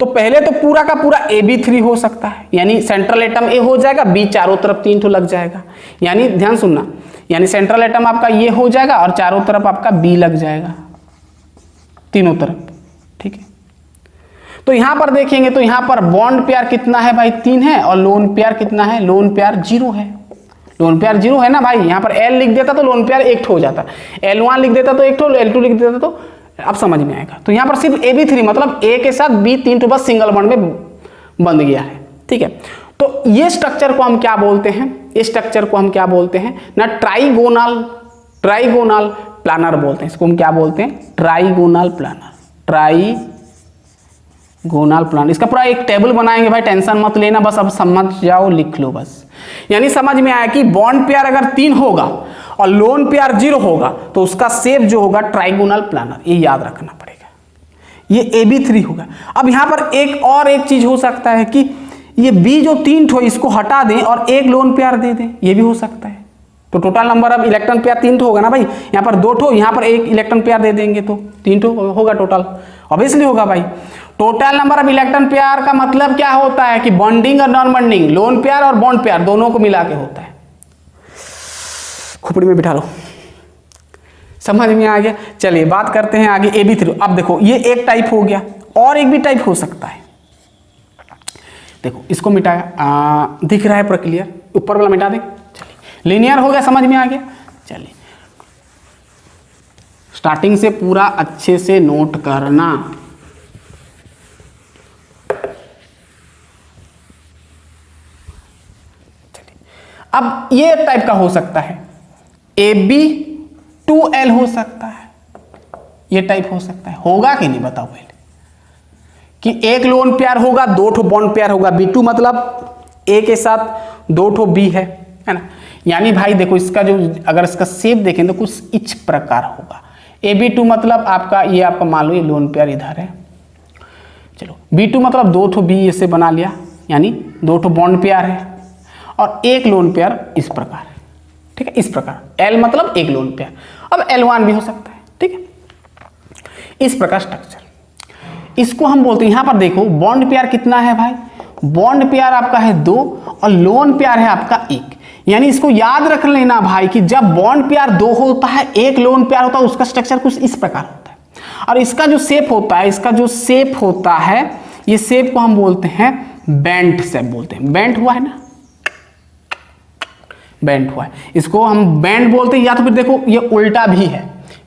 तो पहले तो पूरा का पूरा AB3 हो सकता है, यानी सेंट्रल एटम A हो जाएगा, B चारों तरफ 3 ठो लग जाएगा, यानी ध्यान सुनना, यानी सेंट्रल एटम आपका ये हो जाएगा और चारों तरफ आपका B लग जाएगा, तीनों तरफ, ठीक है। तो यहां पर देखेंगे तो यहां पर बॉन्ड पेयर कितना है भाई, 3 है, और लोन पेयर कितना है, लोन पेयर 0 है। लोन पेयर 0 है ना भाई, यहां पर L लिख देता तो लोन पेयर 1 हो जाता, L1 लिख देता तो 1 ठो, L2 लिख देता तो, अब समझ में आएगा। तो यहां पर सिर्फ AB3 मतलब A के साथ B 3 ठो बस सिंगल बॉन्ड में बंध गया है, ठीक है। तो ये स्ट्रक्चर को हम क्या बोलते हैं, इस स्ट्रक्चर को हम क्या बोलते हैं ना, ट्राइगोनल प्लानर बोलते हैं। इसको हम क्या बोलते हैं, ट्राइगोनल प्लानर। इसका पूरा एक टेबल बनाएंगे भाई, टेंशन मत लेना, बस अब समझ जाओ, लिख लो बस। यानी समझ में आया कि बॉन्ड पेयर अगर 3 होगा और लोन पेयर 0 होगा तो उसका शेप जो होगा ट्राइगोनल प्लानर, ये याद रखना पड़ेगा। ये AB3 होगा। अब यहां पर एक चीज हो सकता है कि ये B जो 3 ठो इसको हटा दें और एक लोन पेयर दे दें, ये भी हो सकता है। तो total number of electron pair 3 ठो होगा ना भाई, यहां पर 2 ठो, यहां पर एक इलेक्ट्रॉन पेयर दे देंगे तो 3 ठो होगा टोटल, ऑब्वियसली होगा भाई। Total number of electron pair का मतलब क्या होता है कि बॉन्डिंग और नॉन बॉन्डिंग, लोन पेयर और बॉन्ड पेयर दोनों को मिला के होता है। खोपड़ी में बिठा लो, समझ में आ गया। चलिए बात करते हैं आगे AB3। अब देखो ये एक टाइप हो गया, और एक भी टाइप हो सकता है। देखो इसको मिटाया, दिख रहा है पूरा क्लियर, ऊपर वाला मिटा दें। चलिए, लीनियर हो गया, समझ में आ गया। चलिए स्टार्टिंग से पूरा अच्छे से नोट करना। अब ये टाइप का हो सकता है, AB2L हो सकता है, ये टाइप हो सकता है, होगा कि नहीं बताओ पहले। कि एक लोन पेयर होगा, 2 ठो बॉन्ड पेयर होगा, B2 मतलब A के साथ 2 ठो B है ना। यानी भाई देखो इसका जो, अगर इसका शेप देखें तो कुछ इस प्रकार होगा। AB2 मतलब आपका ये, आपका मान लो ये लोन पेयर इधर है, चलो B2 मतलब 2 ठो B ऐसे बना लिया, यानी 2 ठो बॉन्ड पेयर है, और एक लोन पेयर इस प्रकार है, ठीक है, इस प्रकार। L मतलब एक लोन पेयर, अब L1 भी हो सकता है, ठीक है, इस प्रकार स्ट्रक्चर। इसको हम बोलते हैं, यहां पर देखो बॉन्ड पेयर कितना है भाई, बॉन्ड पेयर आपका है 2 और लोन पेयर है आपका 1। यानी इसको याद रख लेना भाई कि जब बॉन्ड पेयर 2 होता है, एक लोन पेयर होता है, उसका स्ट्रक्चर कुछ इस प्रकार होता है। और इसका जो शेप होता है, इसका जो शेप होता है, ये शेप को हम बोलते हैं बेंट शेप बोलते हैं। बेंट हुआ है ना, बेंट हुआ है, इसको हम बेंट बोलते हैं। या तो फिर देखो ये उल्टा भी है,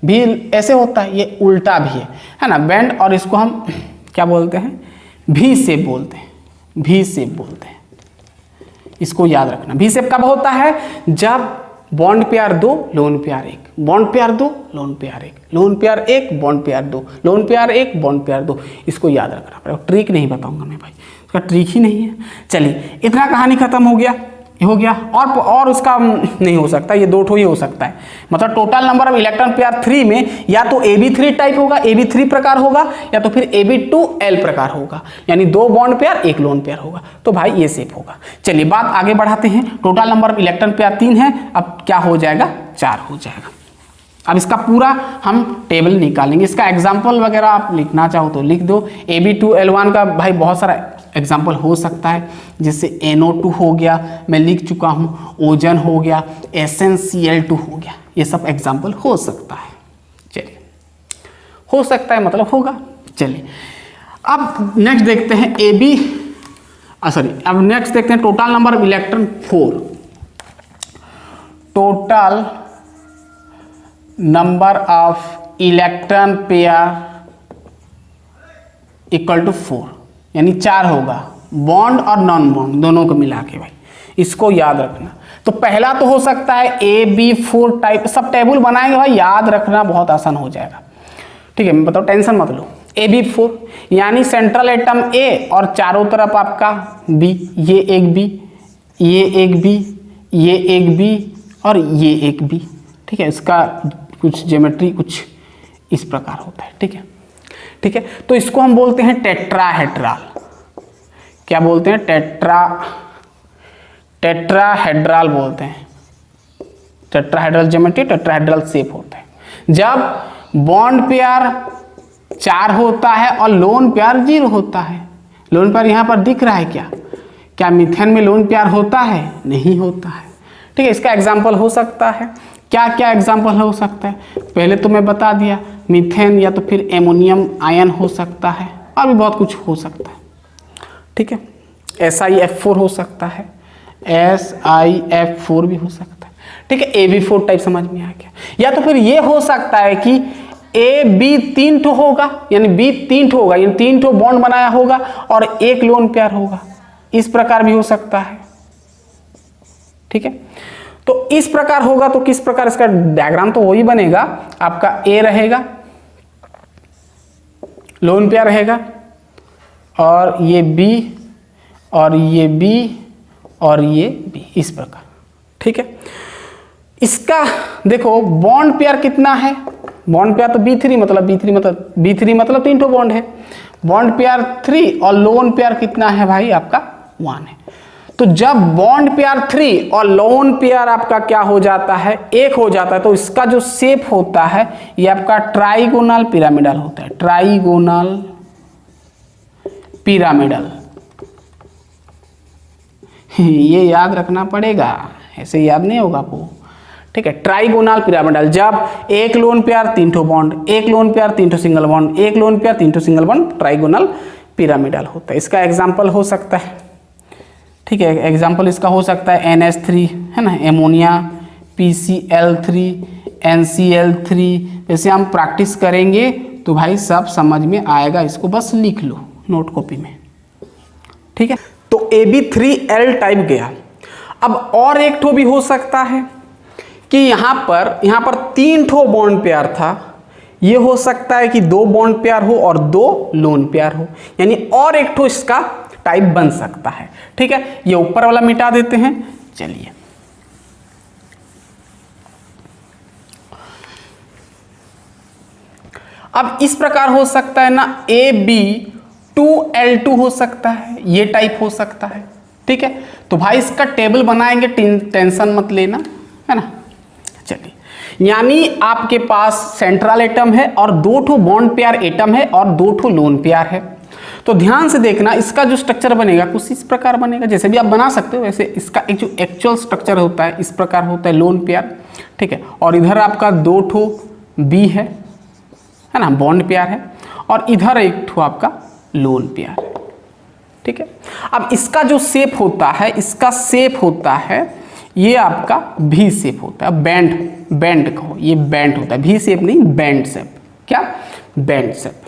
भी ऐसे होता है, ये उल्टा भी है ना, बेंड। और इसको हम क्या बोलते हैं, भी शेप बोलते हैं, भी शेप बोलते हैं, इसको याद रखना। भी शेप कब होता है? जब bond pair 2 lone pair 1, bond pair 2 lone pair 1, lone pair 1 bond pair 2, lone pair 1 bond pair 2, इसको याद रखना पड़ेगा। ट्रिक नहीं बताऊंगा मैं भाई, इसका ट्रिक ही नहीं है। चलिए इतना कहानी खत्म हो गया, ये हो गया। और उसका नहीं हो सकता, ये 2 ठो ही हो सकता है। मतलब total number of electron pair 3 में या तो AB3 टाइप होगा, AB3 प्रकार होगा, या तो फिर AB2L प्रकार होगा, यानी 2 बॉन्ड पेयर 1 लोन पेयर होगा। तो भाई ये शेप होगा। चलिए बात आगे बढ़ाते हैं। Total number of electron pair 3 है, अब क्या हो जाएगा? 4 हो जाएगा। अब इसका पूरा हम टेबल निकालेंगे। इसका एग्जाम्पल वगैरह आप लिखना चाहो तो लिख दो। AB2L1 का भाई बहुत सारा एग्जाम्पल हो सकता है, जैसे NO2 हो गया, मैं लिख चुका हूँ, ओजन हो गया, SnCl2 हो गया, ये सब एग्जाम्पल हो सकता है। चलिए हो सकता है मतलब होगा। चलिए अब नेक्स्ट देखते हैं अब नेक्स्ट देखते हैं total number of electron 4। Total number of electron pair equal to 4, यानी 4 होगा, बॉन्ड और नॉन बॉन्ड दोनों को मिला के भाई, इसको याद रखना। तो पहला तो हो सकता है AB4 टाइप, सब टेबल बनाएंगे भाई, याद रखना बहुत आसान हो जाएगा। ठीक है, मैं बताऊँ, टेंशन मत लो। AB4 यानी सेंट्रल एटम A और चारों तरफ आपका B, ये एक B, ये एक B, ये एक B और ये एक B। ठीक है, इसका कुछ ज्योमेट्री कुछ इस प्रकार होता है। ठीक है, ठीक है, तो इसको हम बोलते हैं टेट्राहेड्रल। क्या बोलते हैं? टेट्राहेड्रल बोलते हैं। टेट्राहेड्रल ज्योमेट्री, टेट्राहेड्रल शेप होता है जब बॉन्ड पेयर 4 होता है और लोन पेयर 0 होता है। लोन पेयर यहाँ पर दिख रहा है क्या? क्या मीथेन में लोन पेयर होता है? नहीं होता है। ठीक है, इसका एग्जाम्पल हो सकता है। क्या क्या एग्जाम्पल हो सकता है? पहले तो मैं बता दिया, मीथेन या तो फिर एमोनियम आयन हो सकता है, और भी बहुत कुछ हो सकता है। ठीक है, SiF4 हो सकता है, SiF4 भी हो सकता है। ठीक है, AB4 टाइप समझ में आ गया। या तो फिर ये हो सकता है कि AB 3 ठो होगा, यानी B 3 ठो होगा, यानी 3 ठो बॉन्ड बनाया होगा और 1 लोन पेयर होगा, इस प्रकार भी हो सकता है। ठीक है, तो इस प्रकार होगा तो किस प्रकार इसका डायग्राम तो वही बनेगा, आपका A रहेगा, लोन पेयर रहेगा, और ये B और ये B और ये B, इस प्रकार। ठीक है, इसका देखो बॉन्ड पेयर कितना है? बॉन्ड पेयर तो B3 मतलब B3 मतलब 3 ठो बॉन्ड है, बॉन्ड पेयर 3 और लोन पेयर कितना है भाई? आपका 1 है। तो जब बॉन्ड पेयर 3 और लोन पेयर आपका क्या हो जाता है? 1 हो जाता है, तो इसका जो शेप होता है ये आपका ट्राइगोनल पिरामिडल होता है। ट्राइगोनल पिरामिडल ये याद रखना पड़ेगा, ऐसे याद नहीं होगा आपको। ठीक है, ट्राइगोनल पिरामिडल जब 1 लोन पेयर 3 ठो बॉन्ड, 1 लोन पेयर 3 ठो सिंगल बॉन्ड, 1 लोन पेयर 3 ठो सिंगल बॉन्ड, ट्राइगोनल पिरामिडल होता है। इसका एग्जाम्पल हो सकता है। ठीक है, एग्जाम्पल इसका हो सकता है NH3, है ना, एमोनिया, PCl3, NCl3। वैसे हम प्रैक्टिस करेंगे तो भाई सब समझ में आएगा, इसको बस लिख लो नोट कॉपी में। ठीक है, तो AB3L टाइप गया। अब और एक ठो भी हो सकता है कि यहाँ पर 3 ठो बॉन्ड पेयर था, ये हो सकता है कि 2 बॉन्ड पेयर हो और 2 लोन पेयर हो, यानी और एक ठो इसका टाइप बन सकता है। ठीक है, ये ऊपर वाला मिटा देते हैं। चलिए अब इस प्रकार हो सकता है ना, AB2L2 हो सकता है, ये टाइप हो सकता है। ठीक है, तो भाई इसका टेबल बनाएंगे, टेंशन मत लेना, है ना। चलिए, यानी आपके पास सेंट्रल एटम है और 2 ठो बॉन्ड पेयर एटम है और 2 ठो लोन पेयर है। तो ध्यान से देखना, इसका जो स्ट्रक्चर बनेगा कुछ इस प्रकार बनेगा, जैसे भी आप बना सकते हो वैसे। इसका एक जो एक्चुअल स्ट्रक्चर होता है इस प्रकार होता है, लोन पेयर। ठीक है, और इधर आपका 2 ठो B है ना, बॉन्ड पेयर है, और इधर 1 ठो आपका लोन पेयर है। ठीक है, अब इसका जो शेप होता है, इसका शेप होता है ये आपका V शेप होता है। बैंड कहो, ये बैंड होता है, V शेप नहीं, बैंड शेप। क्या? Band shape.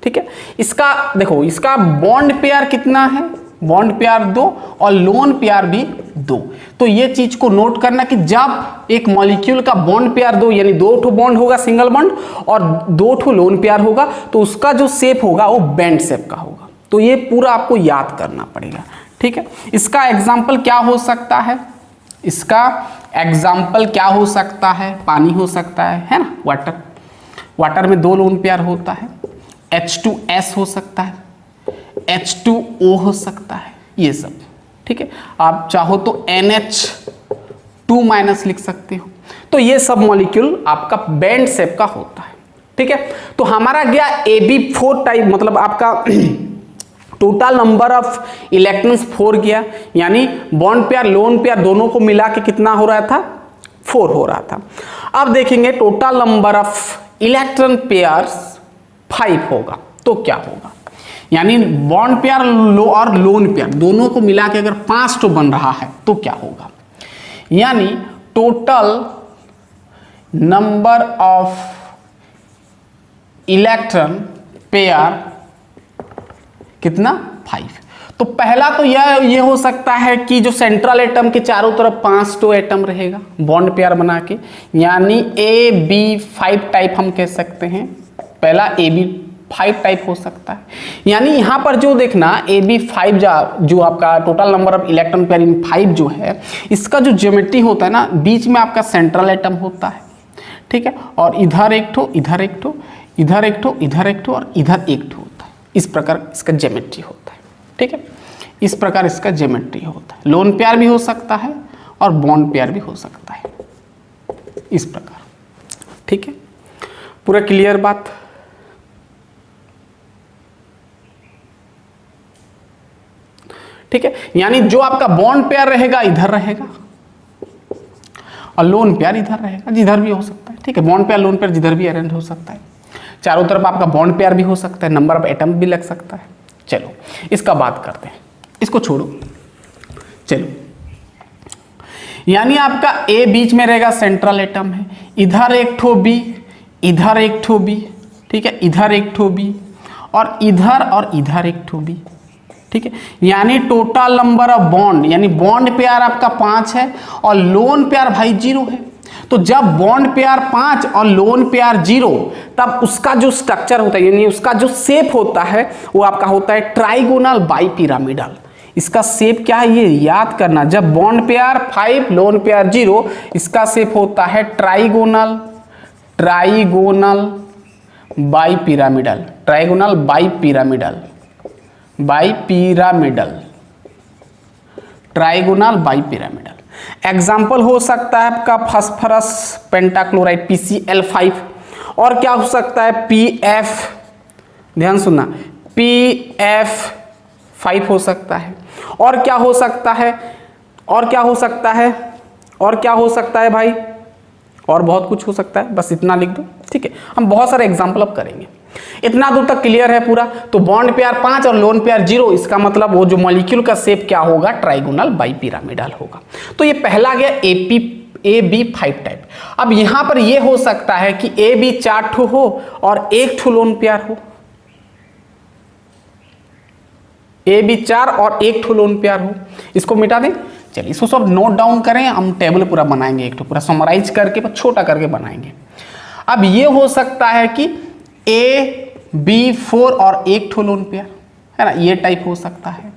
ठीक है। इसका देखो, इसका बॉन्ड पेयर कितना है, बॉन्ड पेयर 2 और लोन पेयर भी 2। तो ये चीज को नोट करना कि जब एक मॉलिक्यूल का बॉन्ड पेयर 2 यानी 2 ठो बॉन्ड होगा सिंगल बॉन्ड और 2 ठो लोन पेयर होगा तो उसका जो शेप होगा वो बैंड शेप का होगा। तो ये पूरा आपको याद करना पड़ेगा, ठीक है। इसका एग्जाम्पल क्या हो सकता है, इसका एग्जाम्पल क्या हो सकता है, पानी हो सकता है ना, वाटर, वाटर में 2 लोन पेयर होता है, H2S हो सकता है, H2O हो सकता है, ये सब, ठीक है। आप चाहो तो NH2- लिख सकते हो। तो ये सब मॉलिक्यूल आपका बैंड शेप का होता है, ठीक है। तो हमारा गया AB4 टाइप, मतलब आपका टोटल नंबर ऑफ इलेक्ट्रॉन्स 4 गया, यानी बॉन्ड पेयर लोन पेयर दोनों को मिला के कितना हो रहा था, 4 हो रहा था। अब देखेंगे total number of electron pairs 5 होगा तो क्या होगा, यानी बॉन्ड पेयर और लोन पेयर दोनों को मिला के अगर 5 तो बन रहा है तो क्या होगा, यानी total number of electron pair कितना, 5। तो पहला तो ये हो सकता है कि जो सेंट्रल एटम के चारों तरफ 5 तो एटम रहेगा बॉन्ड पेयर बना के, यानी AB5 टाइप हम कह सकते हैं, पहला AB5 टाइप हो सकता है। यानी यहाँ पर जो देखना AB5 जो आपका total number of electron pair in 5 जो है, इसका जो ज्योमेट्री होता है ना, बीच में आपका सेंट्रल एटम होता है, ठीक है, और इधर एक ठो, इधर एक ठो, इधर एक ठो, इधर एक ठो और इधर एक ठो होता है। इस प्रकार इसका ज्योमेट्री होता है, ठीक है, इस प्रकार इसका ज्योमेट्री होता है। लोन पेयर भी हो सकता है और बॉन्ड पेयर भी हो सकता है, इस प्रकार, ठीक है। पूरा क्लियर बात, ठीक है। यानी जो आपका बॉन्ड पेयर रहेगा इधर रहेगा और लोन पेयर इधर रहेगा, जिधर भी हो सकता है, ठीक है। बॉन्ड पेयर लोन पेयर जिधर भी अरेंज हो सकता है, चारों तरफ आपका बॉन्ड पेयर भी हो सकता है, नंबर ऑफ एटम भी लग सकता है। चलो इसका बात करते हैं, इसको छोड़ो, चलो। यानी आपका A बीच में रहेगा, सेंट्रल एटम है, इधर एक ठो B, इधर एक ठो B, ठीक है, इधर एक ठो B और इधर एक ठो B, ठीक है। यानी टोटल नंबर ऑफ बॉन्ड, यानी बॉन्ड पेयर आपका 5 है और लोन पेयर भाई 0 है। तो जब बॉन्ड पेयर 5 और लोन पेयर 0, तब उसका जो स्ट्रक्चर होता है यानी उसका जो शेप होता है वो आपका होता है ट्राइगोनल बाइपिरामिडल। इसका शेप क्या है ये याद करना, जब बॉन्ड पेयर 5 लोन पेयर 0, इसका शेप होता है trigonal bipyramidal, trigonal trigonal bipyramidal. Example हो सकता है आपका फास्फोरस पेंटाक्लोराइड PCl5, और क्या हो सकता है PF, ध्यान सुनना, PF5 हो सकता है, और क्या हो सकता है, और क्या हो सकता है, और क्या हो सकता है भाई, और बहुत कुछ हो सकता है, बस इतना लिख दो, ठीक है। हम बहुत सारे एग्जाम्पल अब करेंगे। इतना दूर तक क्लियर है पूरा। तो बॉन्ड पेयर 5 और लोन पेयर 0, इसका मतलब वो जो मॉलिक्यूल का शेप क्या होगा, ट्राइगोनल बाइपिरामिडल होगा। तो ये पहला गया AB5 टाइप। अब यहां पर ये हो सकता है कि AB 4 ठो हो और 1 ठो लोन पेयर हो, AB 4 और 1 ठो लोन पेयर हो। इसको मिटा दें, चलिए इसको सब नोट डाउन करें, हम टेबल पूरा बनाएंगे, एक ठो पूरा समराइज करके छोटा करके बनाएंगे। अब ये हो सकता है कि AB4 और 1 ठो लोन पेयर है ना, ये टाइप हो सकता है।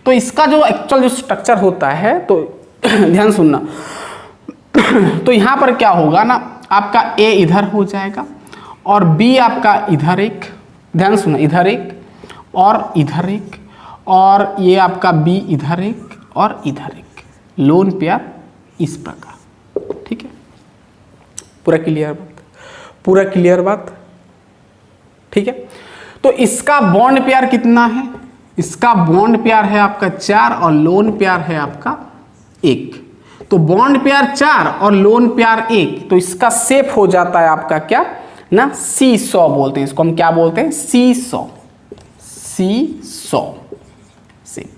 तो इसका जो एक्चुअल जो स्ट्रक्चर होता है, तो ध्यान सुनना, तो यहां पर क्या होगा ना, आपका A इधर हो जाएगा और B आपका इधर एक, ध्यान सुनना, इधर एक और इधर एक, और ये आपका B इधर एक और इधर एक, लोन पेयर इस प्रकार, ठीक है। पूरा क्लियर बात, पूरा क्लियर बात, ठीक है। तो इसका बॉन्ड पेयर कितना है, इसका बॉन्ड पेयर है आपका 4 और लोन पेयर है आपका 1। तो बॉन्ड पेयर 4 और लोन पेयर 1, तो इसका शेप हो जाता है आपका क्या ना, सीसॉ बोलते हैं इसको, हम क्या बोलते हैं, सीसॉ शेप।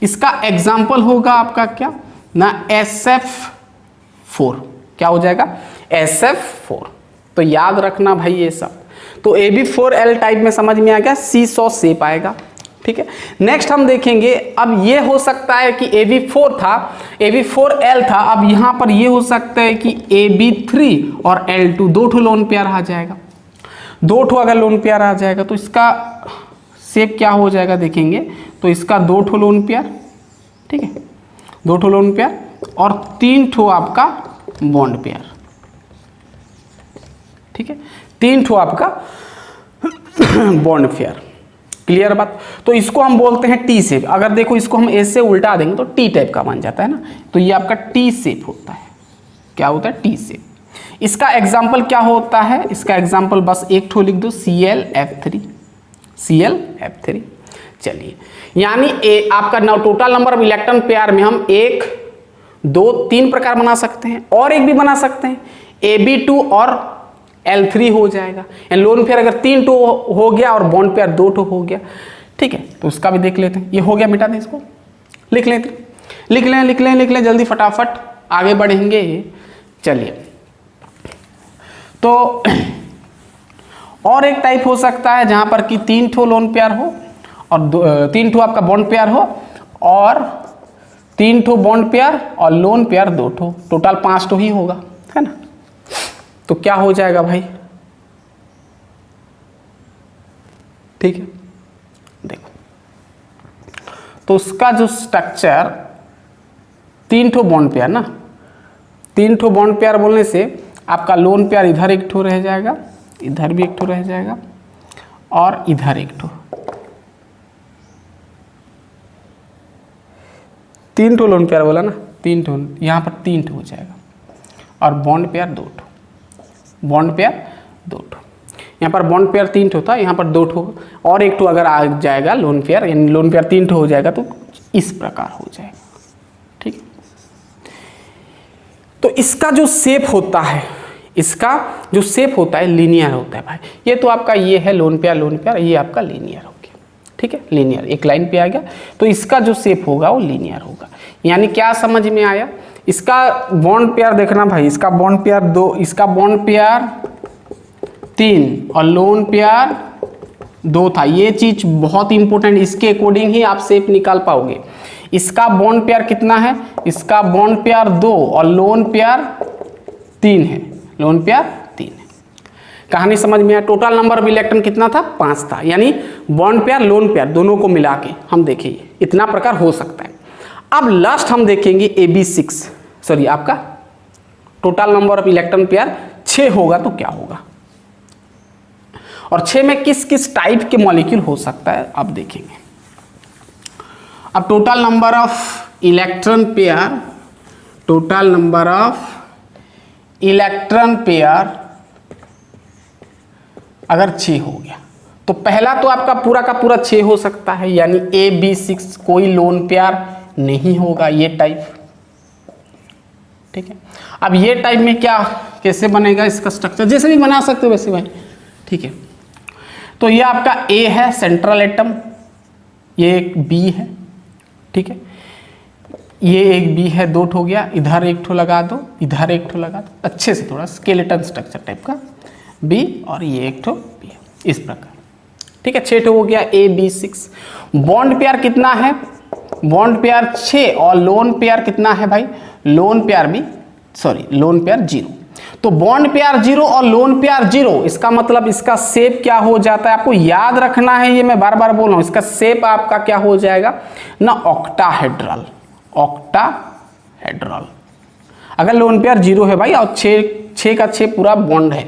इसका एग्जाम्पल होगा आपका क्या ना, SF4, क्या हो जाएगा, SF4। तो याद रखना भाई ये सब। तो AB4L टाइप में समझ में आ गया, सीसॉ शेप आएगा। ठीक है, नेक्स्ट हम देखेंगे, अब ये हो सकता है कि AB4 था, AB4L था, अब यहां पर ये हो सकता है कि AB3 और L2 दो ठो लोन पेयर आ जाएगा। दो ठो अगर लोन पेयर आ जाएगा तो इसका शेप क्या हो जाएगा देखेंगे, तो इसका दो ठो लोन पेयर, ठीक है, दो ठो लोन पेयर और तीन ठो आपका बॉन्ड पेयर। ठीक है, तीन ठो आपका बॉन्ड पेयर। क्लियर बात। तो इसको हम बोलते हैं टी शेप। अगर देखो इसको हम ऐसे उल्टा देंगे तो टी टाइप का बन जाता है ना, तो ये आपका टी शेप होता है। क्या होता है? T shape. इसका एग्जाम्पल क्या होता है? इसका एग्जाम्पल बस एक ठो लिख दो, ClF3, ClF3। चलिए, यानी आपका total number of electron pair में हम 1 2 3 प्रकार बना सकते हैं, और एक भी बना सकते हैं, AB2 और L3 हो जाएगा। लोन पेयर अगर 3 ठो हो गया और बॉन्ड पेयर 2 ठो हो गया। ठीक है, तो उसका भी देख लेते हैं। ये हो गया, मिटा दें इसको, लिख लें जल्दी फटाफट, आगे बढ़ेंगे। चलिए, तो और एक टाइप हो सकता है जहां पर कि 3 ठो लोन पेयर हो और 3 ठो आपका बॉन्ड पेयर हो, और 3 ठो बॉन्ड पेयर और लोन पेयर 2 ठो, टोटल 5 ठो ही होगा, है ना। तो क्या हो जाएगा भाई? ठीक है, देखो, तो उसका जो स्ट्रक्चर 3 ठो बॉन्ड पेयर ना, 3 ठो बॉन्ड पेयर बोलने से आपका लोन पेयर इधर एक ठो रह जाएगा, इधर भी एक ठो रह जाएगा, और इधर एक ठो। 3 ठो लोन पेयर बोला ना, 3 ठो, यहाँ पर 3 ठो हो जाएगा, और बॉन्ड पेयर 2 ठो, बॉन्ड पेयर 2 ठो। यहाँ पर बॉन्ड पेयर 3 ठो था, यहाँ पर 2 ठो, और एक ठो अगर आ जाएगा लोन पेयर, यानी लोन पेयर 3 ठो हो जाएगा, तो इस प्रकार हो जाएगा। ठीक, तो इसका जो शेप होता है, इसका जो शेप होता है लीनियर होता है भाई। ये तो आपका ये है लोन पेयर, ये आपका लीनियर हो गया। ठीक है, लीनियर एक लाइन पे आ गया, तो इसका जो शेप होगा वो लीनियर होगा। यानी क्या समझ में आया? इसका बॉन्ड पेयर देखना भाई, इसका बॉन्ड पेयर 2, इसका बॉन्ड पेयर 3 और लोन पेयर 2 था। ये चीज बहुत इंपॉर्टेंट, इसके अकॉर्डिंग ही आप शेप निकाल पाओगे। इसका बॉन्ड पेयर कितना है? इसका बॉन्ड पेयर 2 और लोन पेयर 3 है, लोन पेयर 3 है। कहानी समझ में आया? टोटल नंबर ऑफ इलेक्ट्रॉन कितना था? 5 था। यानी बॉन्ड पेयर लोन पेयर दोनों को मिला के हम देखिए इतना प्रकार हो सकता है। अब लास्ट हम देखेंगे AB6, सॉरी आपका total number of electron pair 6 होगा तो क्या होगा, और 6 में किस किस टाइप के मॉलिक्यूल हो सकता है अब देखेंगे। अब total number of electron pair, total number of electron pair अगर 6 हो गया तो पहला तो आपका पूरा का पूरा 6 हो सकता है, यानी AB6 कोई लोन पेयर नहीं होगा, ये टाइप। ठीक है, अब ये टाइप में क्या कैसे बनेगा इसका स्ट्रक्चर, जैसे भी बना सकते हो वैसे भाई। ठीक है, तो ये आपका A है सेंट्रल एटम, ये एक B है। ठीक है, ये एक B है, 2 ठो हो गया, इधर एक ठो लगा दो, इधर एक ठो लगा दो, अच्छे से थोड़ा स्केलेटन स्ट्रक्चर टाइप का B, और ये एक ठो B है, इस प्रकार। ठीक है, 6 ठो हो गया AB6। बॉन्ड पेयर कितना है? बॉन्ड पेयर 6 और लोन पेयर कितना है भाई? लोन पेयर भी, सॉरी लोन पेयर 0। तो बॉन्ड पेयर 0 और लोन पेयर 0, इसका मतलब इसका शेप क्या हो जाता है? आपको याद रखना है, ये मैं बार बार बोल रहा हूं, इसका शेप आपका क्या हो जाएगा ना, ऑक्टाहेड्रल, ऑक्टाहेड्रल। अगर लोन पेयर 0 है भाई और 6 का 6 पूरा बॉन्ड है,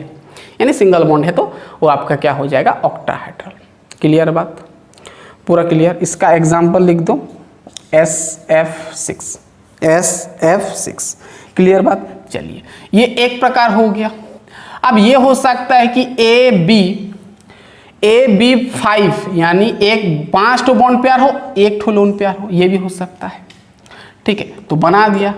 यानी सिंगल बॉन्ड है, तो वो आपका क्या हो जाएगा? ऑक्टाहेड्रल। क्लियर बात? पूरा क्लियर। इसका एग्जाम्पल लिख दो, SF6, SF6। क्लियर बात? चलिए, ये एक प्रकार हो गया। अब ये हो सकता है कि AB5, यानी एक 5 ठो बॉन्ड पेयर हो, 1 ठो लोन पेयर हो, ये भी हो सकता है। ठीक है, तो बना दिया।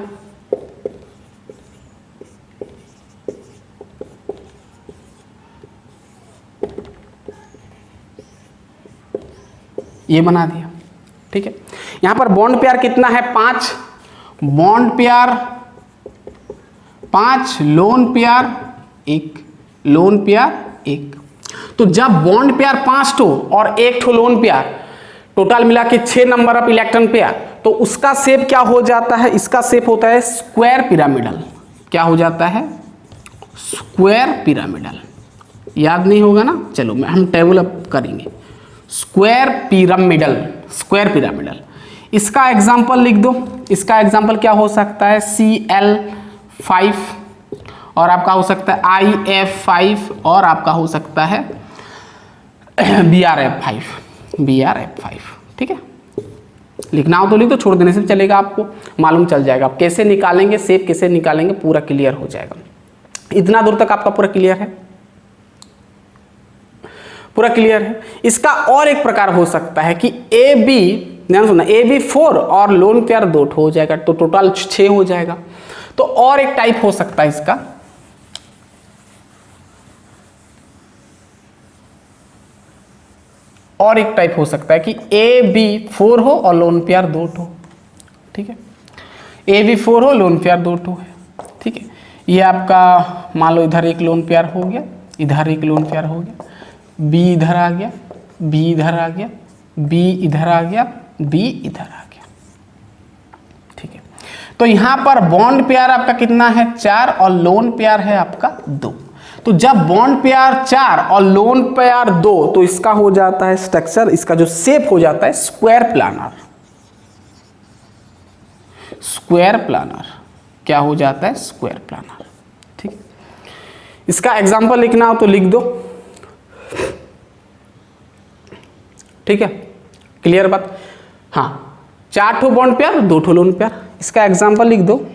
ये बना दिया। ठीक है, यहां पर बॉन्ड पेयर कितना है? 5 bond pair, 5 lone pair, 1 lone pair 1। तो जब बॉन्ड पेयर 5 ठो और 1 ठो लोन पेयर, टोटल मिला के 6 नंबर ऑफ इलेक्ट्रॉन पेयर, तो उसका शेप क्या हो जाता है? इसका शेप होता है स्क्वायर पिरामिडल। क्या हो जाता है? Square pyramidal. याद नहीं होगा ना, चलो हम टेबल अप करेंगे। Square pyramidal, square pyramidal. इसका एग्जाम्पल लिख दो। इसका एग्जाम्पल क्या हो सकता है? Cl5 और आपका हो सकता है IF5 और आपका हो सकता है BrF5। ठीक है, लिखना हो तो लिख दो, छोड़ देने से चलेगा, आपको मालूम चल जाएगा। आप कैसे निकालेंगे शेप, कैसे निकालेंगे, पूरा क्लियर हो जाएगा। इतना दूर तक आपका पूरा क्लियर है? पूरा क्लियर है। इसका और एक प्रकार हो सकता है कि AB, ध्यान सुनना, AB4 और लोन पेयर 2 हो जाएगा, तो टोटल 6 हो जाएगा। तो और एक टाइप हो सकता है इसका, और एक टाइप हो सकता है कि AB4 हो और लोन पेयर 2 हो। ठीक है, AB4 हो, लोन पेयर 2 है। ठीक है, ये आपका मान लो इधर एक लोन पेयर हो गया, इधर एक लोन पेयर हो गया, B इधर आ गया, B इधर आ गया, B इधर आ गया, B इधर आ गया। ठीक है, तो यहां पर बॉन्ड पेयर आपका कितना है? 4 और लोन पेयर है आपका 2। तो जब बॉन्ड पेयर 4 और लोन पेयर 2, तो इसका हो जाता है स्ट्रक्चर, इसका जो शेप हो जाता है स्क्वायर प्लानर। स्क्वायर प्लानर क्या हो जाता है? Square planar. ठीक है, इसका एग्जांपल लिखना हो तो लिख दो। ठीक है, क्लियर बात? हाँ, 4 ठो बॉन्ड पेयर, 2 ठो लोन पेयर। इसका एग्जांपल लिख दो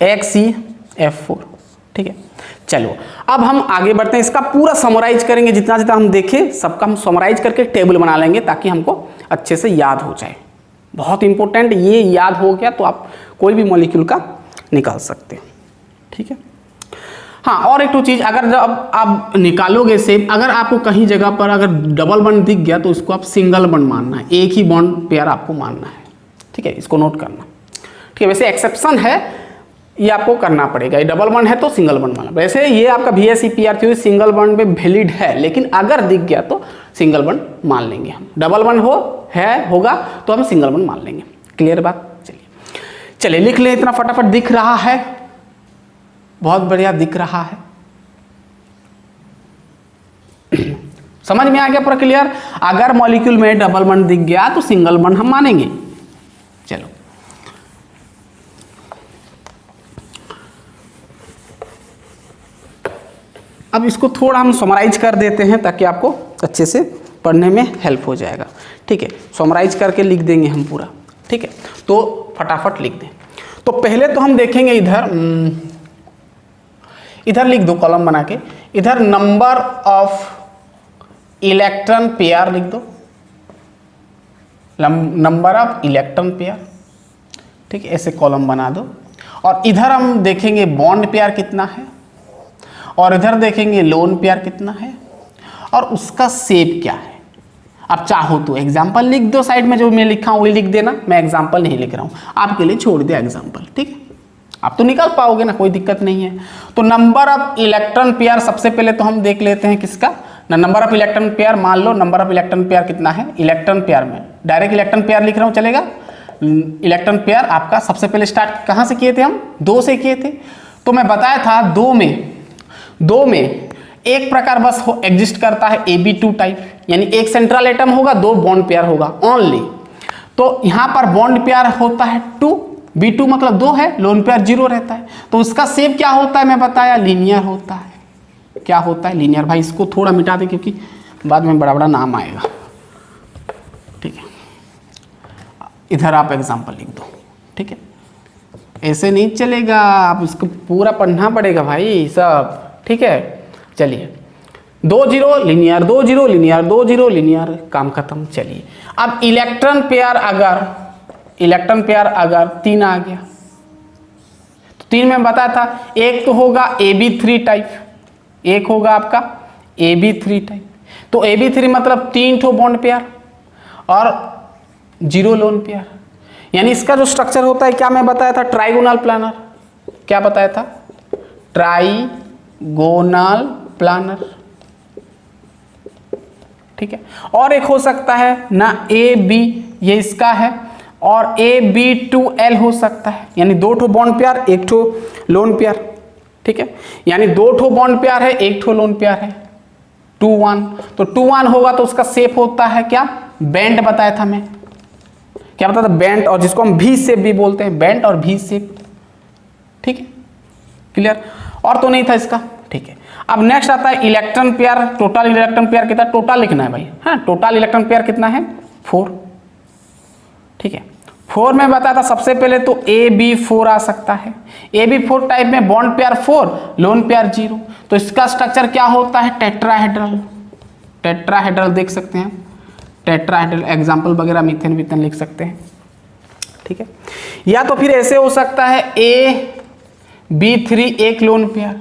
XeF4। ठीक है, चलो अब हम आगे बढ़ते हैं। इसका पूरा समराइज करेंगे, जितना जितना हम देखें सबका हम समराइज करके टेबल बना लेंगे ताकि हमको अच्छे से याद हो जाए। बहुत इंपॉर्टेंट, ये याद हो गया तो आप कोई भी मॉलिक्यूल का निकाल सकते हैं। ठीक है, हाँ, और एक तो चीज़, अगर जब आप निकालोगे शेप, अगर आपको कहीं जगह पर अगर डबल बॉन्ड दिख गया तो इसको आप सिंगल बॉन्ड मानना है, एक ही बॉन्ड पेयर आपको मानना है। ठीक है, इसको नोट करना। ठीक है, वैसे एक्सेप्शन है, ये आपको करना पड़ेगा। ये डबल बॉन्ड है तो सिंगल बॉन्ड मानना। वैसे ये आपका VSEPR थ्योरी सिंगल बॉन्ड में वैलिड है, लेकिन अगर दिख गया तो सिंगल बॉन्ड मान लेंगे हम। डबल बॉन्ड होगा तो हम सिंगल बॉन्ड मान लेंगे। क्लियर बात? चलिए लिख ले, इतना फटाफट दिख रहा है, बहुत बढ़िया दिख रहा है। समझ में आ गया पूरा क्लियर? अगर मॉलिक्यूल में डबल बॉन्ड दिख गया तो सिंगल बॉन्ड हम मानेंगे। चलो अब इसको थोड़ा हम समराइज कर देते हैं ताकि आपको अच्छे से पढ़ने में हेल्प हो जाएगा। ठीक है, समराइज करके लिख देंगे हम पूरा। ठीक है, तो फटाफट लिख दें। तो पहले तो हम देखेंगे इधर लिख दो कॉलम बना के, इधर नंबर ऑफ इलेक्ट्रॉन पेयर लिख दो, नंबर ऑफ इलेक्ट्रॉन पेयर। ठीक है, ऐसे कॉलम बना दो। और इधर हम देखेंगे बॉन्ड पेयर कितना है, और इधर देखेंगे लोन पेयर कितना है, और उसका शेप क्या है। आप चाहो तो एग्जाम्पल लिख दो साइड में, जो मैं लिखा हूँ वही लिख देना। मैं एग्जाम्पल नहीं लिख रहा हूँ, आपके लिए छोड़ दिया एग्जाम्पल। ठीक है, आप तो निकाल पाओगे ना, कोई दिक्कत नहीं है। तो नंबर ऑफ इलेक्ट्रॉन पेयर सबसे पहले तो हम देख लेते हैं किसका, नंबर ऑफ इलेक्ट्रॉन पेयर। मान लो नंबर ऑफ इलेक्ट्रॉन पेयर कितना है, इलेक्ट्रॉन पेयर में डायरेक्ट इलेक्ट्रॉन पेयर लिख रहा हूँ, चलेगा। इलेक्ट्रॉन पेयर आपका सबसे पहले स्टार्ट कहाँ से किए थे हम? 2 से किए थे। तो मैं बताया था 2 में एक प्रकार बस एग्जिस्ट करता है AB2 टाइप, यानी एक सेंट्रल एटम होगा, 2 बॉन्ड पेयर होगा ओनली। तो यहाँ पर बॉन्ड पेयर होता है 2, B2 मतलब 2 है, लोन पेयर 0 रहता है। तो उसका शेप क्या होता है मैं बताया, लीनियर होता है। क्या होता है? लीनियर। भाई इसको थोड़ा मिटा दे क्योंकि बाद में बड़ा बड़ा नाम आएगा। ठीक है, इधर आप एग्जाम्पल लिख दो। ठीक है, ऐसे नहीं चलेगा, आप इसको पूरा पढ़ना पड़ेगा भाई सब। ठीक है, चलिए 2 0 लीनियर, 2 0 लीनियर, 2 0 लीनियर, काम खत्म। चलिए अब इलेक्ट्रॉन पेयर अगर 3 आ गया तो 3 में बताया था, एक तो होगा AB3 टाइप, एक होगा आपका AB3 टाइप। तो AB3 मतलब 3 ठो बॉन्ड पेयर और 0 लोन पेयर, यानी इसका जो स्ट्रक्चर होता है क्या मैं बताया था, ट्राइगोनल प्लानर। क्या बताया था? Trigonal planner. ठीक है। और एक हो सकता है ना ए बी, ये इसका है, और ए बी टू एल हो सकता है, यानी दो ठो बॉन्ड पेयर एक ठो लोन पेयर, ठीक है। यानी दो ठो बॉन्ड पेयर है एक ठो लोन पेयर है, 2-1। तो 2-1 होगा तो उसका शेप होता है क्या, बेंट बताया था मैं, क्या बताया था, बेंट, और जिसको हम भी शेप भी बोलते हैं, बेंट और भी शेप, ठीक है, क्लियर। और तो नहीं था इसका, ठीक है। अब नेक्स्ट आता है electron pair. Total electron pair कितना, टोटल लिखना है भाई, हाँ, टोटल इलेक्ट्रॉन पेयर कितना है, 4, ठीक है। 4 में बताया था सबसे पहले तो AB4 आ सकता है। AB4 टाइप में बॉन्ड पेयर 4, लोन पेयर 0, तो इसका स्ट्रक्चर क्या होता है, टेट्राहेड्रल। टेट्राहेड्रल देख सकते हैं, टेट्राहेड्रल एग्जाम्पल वगैरह मीथेन वीथेन लिख सकते हैं, ठीक है। या तो फिर ऐसे हो सकता है AB3 एक लोन पेयर,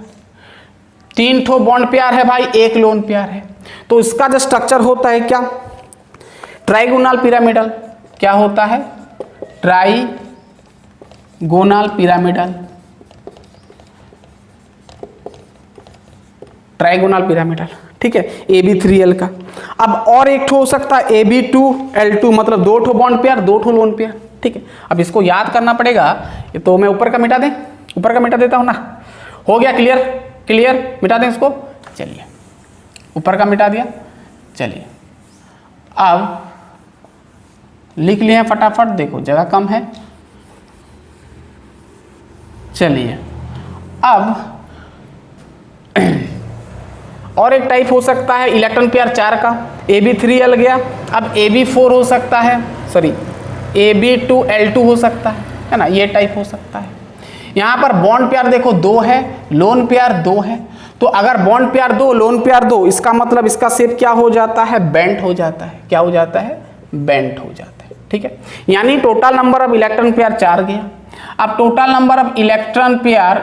3 ठो बॉन्ड पेयर है भाई, एक लोन पेयर है, तो इसका जो स्ट्रक्चर होता है क्या, ट्राइगोनल पिरामिडल। क्या होता है, ट्राइगोनल पिरामिडल, ट्राइगोनल पिरामिडल, ठीक है, AB3L का। अब और एक ठो हो सकता है AB2L2, मतलब दो ठो बॉन्ड पेयर दो ठो लोन पेयर, ठीक है। अब इसको याद करना पड़ेगा, ये तो मैं ऊपर का मिटा दें, ऊपर का मिटा देता हूं ना, हो गया क्लियर, क्लियर, मिटा दें इसको, चलिए ऊपर का मिटा दिया। चलिए अब लिख लिए हैं फटाफट, देखो जगह कम है। चलिए अब और एक टाइप हो सकता है इलेक्ट्रॉन पेयर 4 का, AB3L गया। अब AB4 हो सकता है, सॉरी AB2L2 हो सकता है ना, ये टाइप हो सकता है। यहाँ पर बॉन्ड पेयर देखो 2 है, लोन पेयर 2 है, तो अगर बॉन्ड पेयर 2 लोन पेयर 2, इसका मतलब इसका शेप क्या हो जाता है, बेंट हो जाता है। क्या हो जाता है, बेंट हो जाता है, ठीक है। यानी total number of electron pair 4 गया। अब total number of electron pair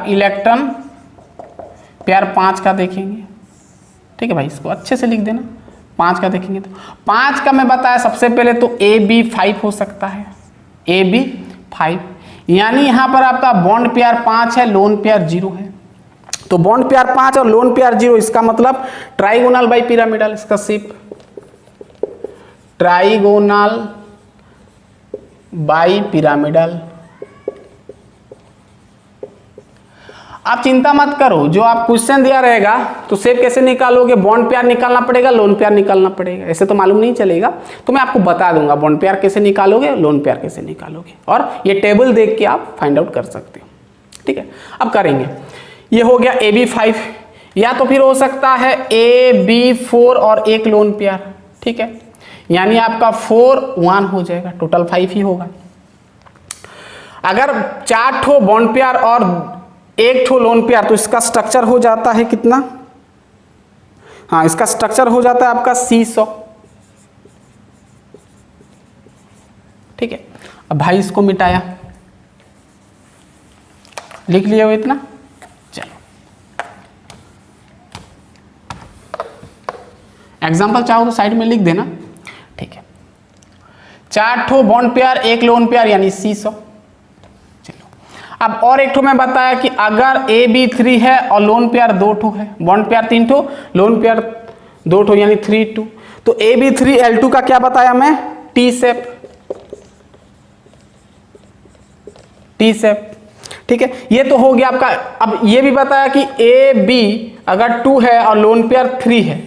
5 का देखेंगे, ठीक है भाई, इसको अच्छे से लिख देना। 5 का देखेंगे तो 5 का मैं बताया सबसे पहले तो AB5 हो सकता है, AB5, यानी यहां पर आपका बॉन्ड पेयर 5 है, लोन पेयर 0 है, तो बॉन्ड पेयर 5 और लोन पेयर 0, इसका मतलब ट्राइगोनल बाई पिरामिडल, इसका शेप ट्राइगोनल बाई पिरामिडल। आप चिंता मत करो, जो आप क्वेश्चन दिया रहेगा तो शेप कैसे निकालोगे, बॉन्ड पेयर निकालना पड़ेगा, लोन पेयर निकालना पड़ेगा, ऐसे तो मालूम नहीं चलेगा, तो मैं आपको बता दूंगा बॉन्ड पेयर कैसे निकालोगे, लोन पेयर कैसे निकालोगे, और ये टेबल देख के आप फाइंड आउट कर सकते हो, ठीक है। अब करेंगे, ये हो गया AB5, या तो फिर हो सकता है AB4 और एक लोन पेयर, ठीक है, यानी आपका 4-1 हो जाएगा, टोटल 5 ही होगा। अगर 4 ठो बॉन्ड पेयर और एक ठो लोन पेयर, तो इसका स्ट्रक्चर हो जाता है कितना, हाँ, इसका स्ट्रक्चर हो जाता है आपका C100, ठीक है। अब भाई इसको मिटाया, लिख लिया हो इतना, चलो एग्जाम्पल चाहो तो साइड में लिख देना, ठीक है। 4 ठो बॉन्ड पेयर एक लोन पेयर, यानी C100। अब और एक ठो मैं बताया कि अगर AB3 है और लोन पेयर 2 ठो है, बॉन्ड पेयर 3 ठो, लोन पेयर 2 ठो, यानी 3-2, तो AB3L2 का क्या बताया मैं, टी शेप, टी शेप, ठीक है। ये तो हो गया आपका। अब ये भी बताया कि AB अगर 2 है और लोन पेयर 3 है,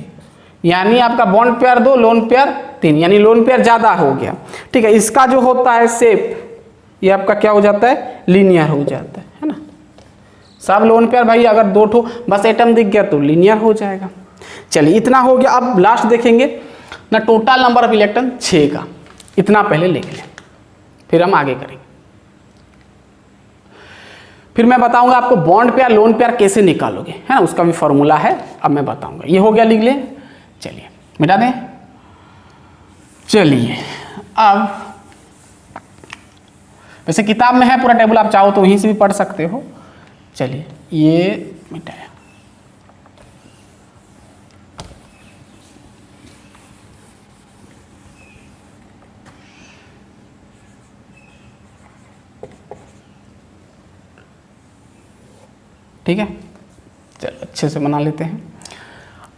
यानी आपका बॉन्ड पेयर 2 लोन पेयर 3, यानी लोन पेयर ज्यादा हो गया, ठीक है। इसका जो होता है शेप, ये आपका क्या हो जाता है, लीनियर हो जाता है ना। सब लोन पेयर भाई अगर 2 ठो बस एटम दिख गया तो लीनियर हो जाएगा। चलिए इतना हो गया। अब लास्ट देखेंगे ना, टोटल नंबर ऑफ इलेक्ट्रॉन 6 का, इतना पहले लिख लें, फिर हम आगे करेंगे। फिर मैं बताऊंगा आपको बॉन्ड पेयर लोन पेयर कैसे निकालोगे, है ना, उसका भी फॉर्मूला है, अब मैं बताऊंगा। ये हो गया, लिख ले, चलिए मिटा दें। चलिए अब वैसे किताब में है पूरा टेबल, आप चाहो तो वहीं से भी पढ़ सकते हो। चलिए ये मिटाया, ठीक है, चलो अच्छे से बना लेते हैं।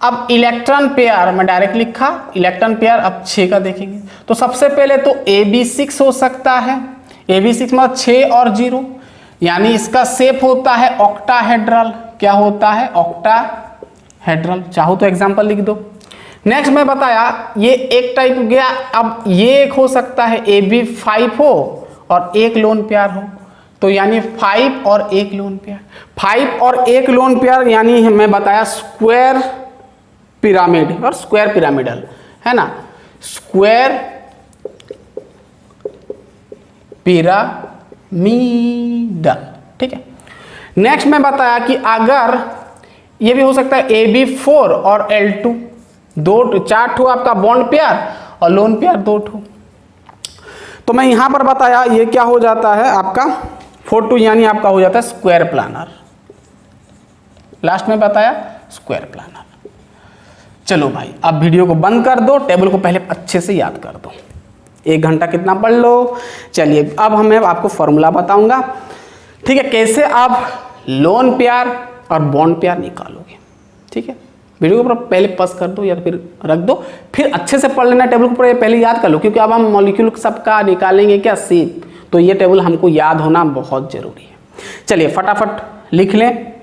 अब इलेक्ट्रॉन पेयर मैं डायरेक्ट लिखा, इलेक्ट्रॉन पेयर अब 6 का देखेंगे। तो सबसे पहले तो AB6 हो सकता है, AB6 मतलब 6 और 0, यानी इसका शेप होता है ऑक्टाहेड्रल। क्या होता है? ऑक्टाहेड्रल। चाहो तो एग्जांपल लिख दो। नेक्स्ट मैं बताया ये एक टाइप गया। अब ये एक हो सकता है AB5 हो और एक लोन पेयर हो, तो यानी 5 और एक लोन पेयर, 5 और एक लोन पेयर, यानी मैं बताया स्क्वायर पिरामिड और स्क्वायर पिरामिडल, है ना, स्क्वायर पिरामिडल। ठीक है। नेक्स्ट मैं बताया कि अगर ये भी हो सकता है AB4 और L2, 4 ठो आपका बॉन्ड पेयर और लोन पेयर 2 ठो। तो मैं यहां पर बताया ये क्या हो जाता है आपका 4 यानी आपका हो जाता है स्क्वायर प्लानर। लास्ट में बताया स्क्वायर प्लानर। चलो भाई अब वीडियो को बंद कर दो, टेबल को पहले अच्छे से याद कर दो, 1 घंटा कितना पढ़ लो। चलिए अब मैं आपको फॉर्मूला बताऊंगा, ठीक है, कैसे आप लोन पेयर और बॉन्ड पेयर निकालोगे। ठीक है, वीडियो को पहले पॉज कर दो या फिर रख दो, फिर अच्छे से पढ़ लेना, टेबल को पहले याद कर लो, क्योंकि अब हम मॉलिक्यूल सबका निकालेंगे क्या, शेप, तो ये टेबल हमको याद होना बहुत जरूरी है। चलिए फटाफट लिख लें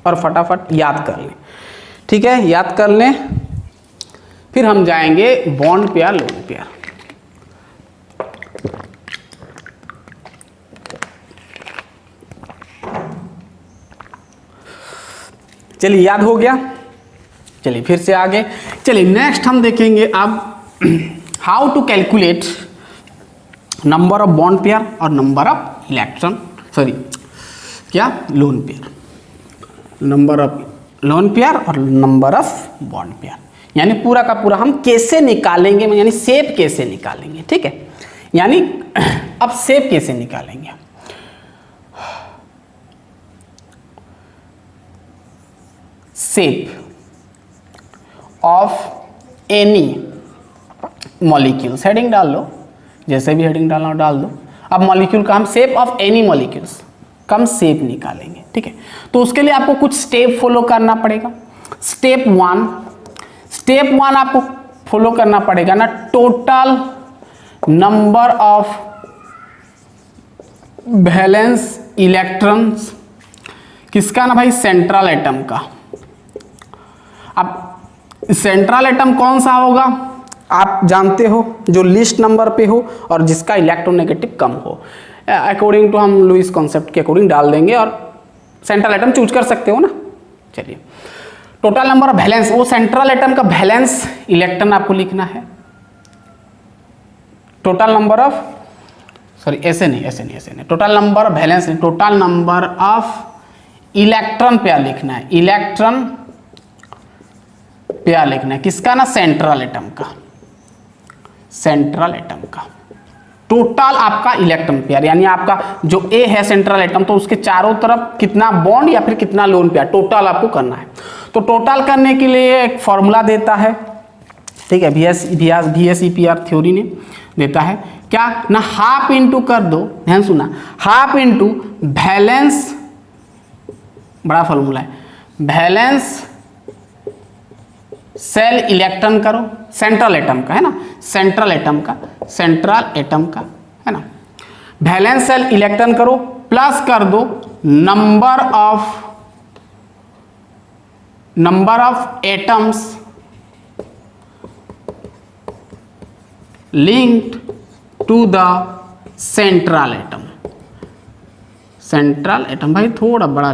और फटाफट याद कर लें। ठीक है, याद कर लें, फिर हम जाएंगे बॉन्ड पेयर लोन पेयर। चलिए याद हो गया, चलिए फिर से आगे। चलिए नेक्स्ट हम देखेंगे अब how to calculate number of bond pair और नंबर ऑफ इलेक्ट्रॉन, सॉरी क्या, lone pair, number of lone pair और नंबर ऑफ बॉन्ड पेयर, यानी पूरा का पूरा हम कैसे निकालेंगे, यानी शेप कैसे निकालेंगे। ठीक है, यानी अब शेप कैसे निकालेंगे। Shape of any molecules, heading डाल लो, जैसे भी हेडिंग डालना डाल दो। अब मॉलिक्यूल का हम शेप ऑफ एनी मॉलिक्यूल्स का हम शेप निकालेंगे। ठीक है, तो उसके लिए आपको कुछ स्टेप फॉलो करना पड़ेगा। स्टेप वन आपको फॉलो करना पड़ेगा ना, total number of valence electrons, किसका ना भाई, सेंट्रल एटम का। अब सेंट्रल एटम कौन सा होगा आप जानते हो, जो लिस्ट नंबर पे हो और जिसका इलेक्ट्रोनेगेटिव कम हो। अकॉर्डिंग टू हम लुईस कॉन्सेप्ट के अकॉर्डिंग डाल देंगे और सेंट्रल एटम चूज कर सकते हो ना। चलिए टोटल नंबर ऑफ वैलेंस, वो सेंट्रल एटम का वैलेंस इलेक्ट्रॉन आपको लिखना है। टोटल नंबर ऑफ, सॉरी ऐसे नहीं, total number of valence, total number of electron pair लिखना है, इलेक्ट्रॉन पेयर लिखना है, किसका ना, सेंट्रल एटम का, सेंट्रल एटम का टोटल आपका इलेक्ट्रॉन पेयर, यानी आपका जो ए है सेंट्रल एटम, तो उसके चारों तरफ कितना बॉन्ड या फिर कितना लोन पेयर, टोटल आपको करना है। तो टोटल करने के लिए एक फॉर्मूला देता है, ठीक है, VSEPR थ्योरी ने देता है क्या ना, हाफ इंटू कर दो, ध्यान सुना, हाफ इंटू वैलेंस, बड़ा फॉर्मूला है, वैलेंस सेल इलेक्ट्रॉन करो, सेंट्रल एटम का है ना, सेंट्रल एटम का है ना, वैलेंस सेल इलेक्ट्रॉन करो, प्लस कर दो number of atoms linked to the central atom. Central atom भाई थोड़ा बड़ा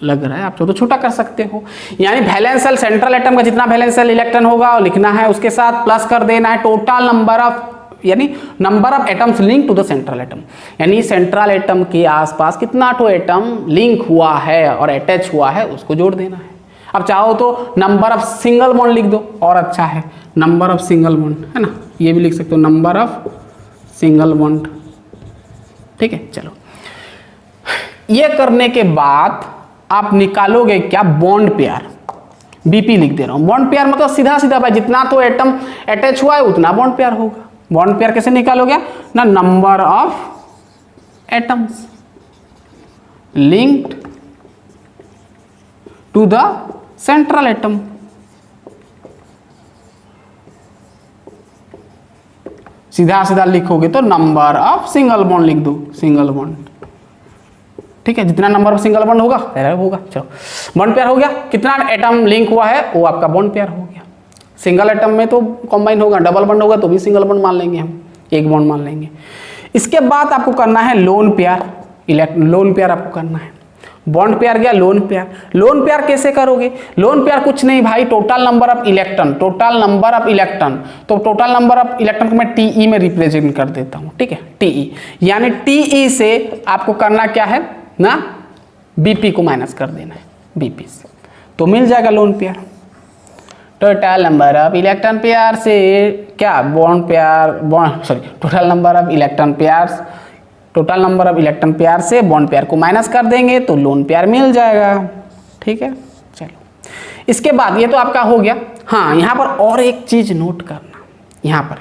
लग रहा है, आप तो छोटा कर सकते हो, यानी वैलेंस सेल सेंट्रल एटम का जितना वैलेंस सेल इलेक्ट्रॉन होगा वो लिखना है, उसके साथ प्लस कर देना है टोटल नंबर ऑफ, यानी number of atoms link to the central atom, यानी सेंट्रल एटम के आसपास कितना टो एटम लिंक हुआ है और अटैच हुआ है उसको जोड़ देना है। अब चाहो तो नंबर ऑफ सिंगल बॉन्ड लिख दो और अच्छा है, नंबर ऑफ सिंगल बॉन्ड है ना, ये भी लिख सकते हो, नंबर ऑफ सिंगल बॉन्ड। ठीक है, चलो ये करने के बाद आप निकालोगे क्या, बॉन्ड पेयर, BP लिख दे रहा हूं। बॉन्ड पेयर मतलब सीधा सीधा भाई जितना तो एटम अटैच हुआ है उतना बॉन्ड पेयर होगा। बॉन्ड पेयर कैसे निकालोगे ना, number of atoms linked to the central atom. सीधा सीधा लिखोगे तो नंबर ऑफ सिंगल बॉन्ड लिख दो, सिंगल बॉन्ड। ठीक है, जितना नंबर ऑफ सिंगल बॉन्ड होगा होगा। चलो बॉन्ड पेयर हो गया, कितना एटम लिंक हुआ है वो आपका बॉन्ड पेयर हो गया। सिंगल एटम में तो कॉम्बाइन होगा, डबल बॉन्ड होगा तो भी सिंगल बॉन्ड मान लेंगे हम, एक बॉन्ड मान लेंगे। इसके बाद आपको करना है लोन पेयर। लोन पेयर आपको करना है, बॉन्ड पेयर गया, लोन पेयर। लोन पेयर कैसे करोगे? लोन पेयर कुछ नहीं भाई, total number of electron, total number of electron. तो टोटल नंबर ऑफ इलेक्ट्रॉन को मैं टीई में रिप्रेजेंट कर देता हूं, ठीक है, टीई। यानी टीई से आपको करना क्या है ना, बीपी को माइनस कर देना है बीपी से, तो मिल जाएगा lone pair. Total number of electron pair से क्या, bond pair, total number of electron pairs, total number of electron pair से बॉन्ड पेयर को माइनस कर देंगे तो लोन पेयर मिल जाएगा। ठीक है, चलो इसके बाद ये तो आपका हो गया। हाँ, यहाँ पर और एक चीज नोट करना, यहाँ पर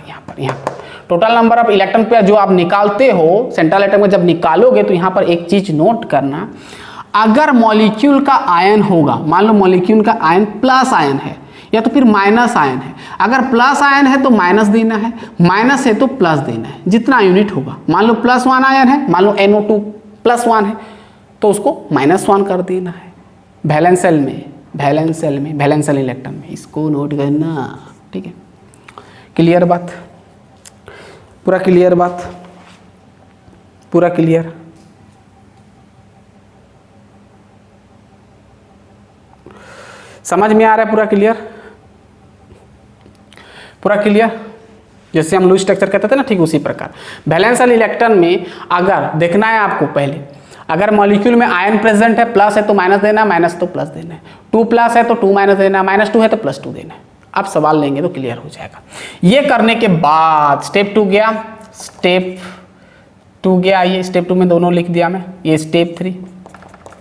total number of electron pair जो आप निकालते हो सेंट्रल एटम में, जब निकालोगे तो यहाँ पर एक चीज नोट करना, अगर मॉलिक्यूल का आयन होगा, मान लो मॉलिक्यूल का आयन प्लस आयन है या तो फिर माइनस आयन है। अगर प्लस आयन है तो माइनस देना है, माइनस है तो प्लस देना है, जितना यूनिट होगा। मान लो +1 आयन है, मान लो NO2 +1 है तो उसको -1 कर देना है। वैलेंस सेल में, वैलेंस सेल इलेक्ट्रॉन में, इसको नोट करना। ठीक है, क्लियर बात, पूरा क्लियर बात, पूरा क्लियर। समझ में आ रहा है? पूरा क्लियर, पूरा क्लियर। जैसे हम लुईस स्ट्रक्चर कहते थे ना, ठीक उसी प्रकार वैलेंस सेल इलेक्ट्रॉन में अगर देखना है आपको, पहले अगर मॉलिक्यूल में आयन प्रेजेंट है, प्लस है तो माइनस देना, माइनस तो प्लस देना है, 2+ है तो 2 माइनस देना, -2 है तो +2 देना है। आप सवाल लेंगे तो क्लियर हो जाएगा। ये करने के बाद स्टेप 2 गया, स्टेप 2 गया, ये स्टेप 2 में दोनों लिख दिया मैं, ये स्टेप 3।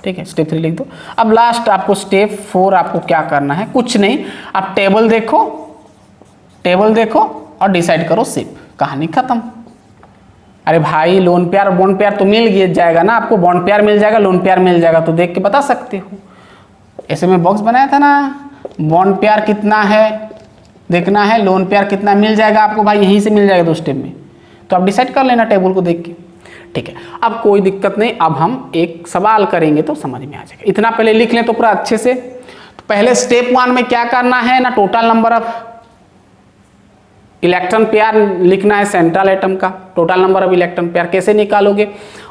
ठीक है, स्टेप 3 लिख दो। अब लास्ट आपको स्टेप 4 आपको क्या करना है, कुछ नहीं, आप टेबल देखो और डिसाइड करो सिप, कहानी खत्म। अरे भाई लोन पेयर और बॉन्ड पेयर तो मिल जाएगा ना आपको, बॉन्ड पेयर मिल जाएगा, लोन पेयर मिल जाएगा, तो देख के बता सकते हो। ऐसे में बॉक्स बनाया था ना, बॉन्ड पेयर कितना है देखना है, लोन पेयर कितना मिल जाएगा आपको भाई, यहीं से मिल जाएगा 2 स्टेप में, तो आप डिसाइड कर लेना टेबल को देख के। ठीक है, अब कोई दिक्कत नहीं, अब हम एक सवाल करेंगे तो समझ में आ जाएगा। इतना पहले लिख लें तो पूरा अच्छे से। तो पहले स्टेप 1 में क्या करना है ना, total number of electron pair लिखना है सेंट्रल एटम का। Total number of electron pair कैसे निकालोगे,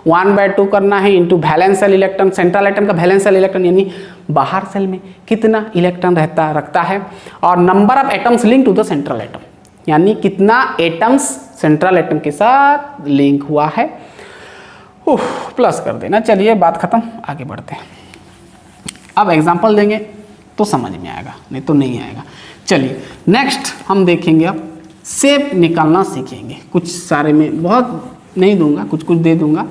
1/2 करना है into valence shell electron. Central atom का वैलेंस सेल इलेक्ट्रॉन यानी बाहर सेल में कितना इलेक्ट्रॉन रखता है, और number of atoms link to the central atom, यानी कितना एटम्स सेंट्रल एटम के साथ लिंक हुआ है, प्लस कर देना। चलिए बात खत्म, आगे बढ़ते हैं। अब एग्जाम्पल देंगे तो समझ में आएगा, नहीं तो नहीं आएगा। चलिए नेक्स्ट हम देखेंगे, अब शेप निकालना सीखेंगे। कुछ सारे में बहुत नहीं दूंगा, कुछ कुछ दे दूंगा,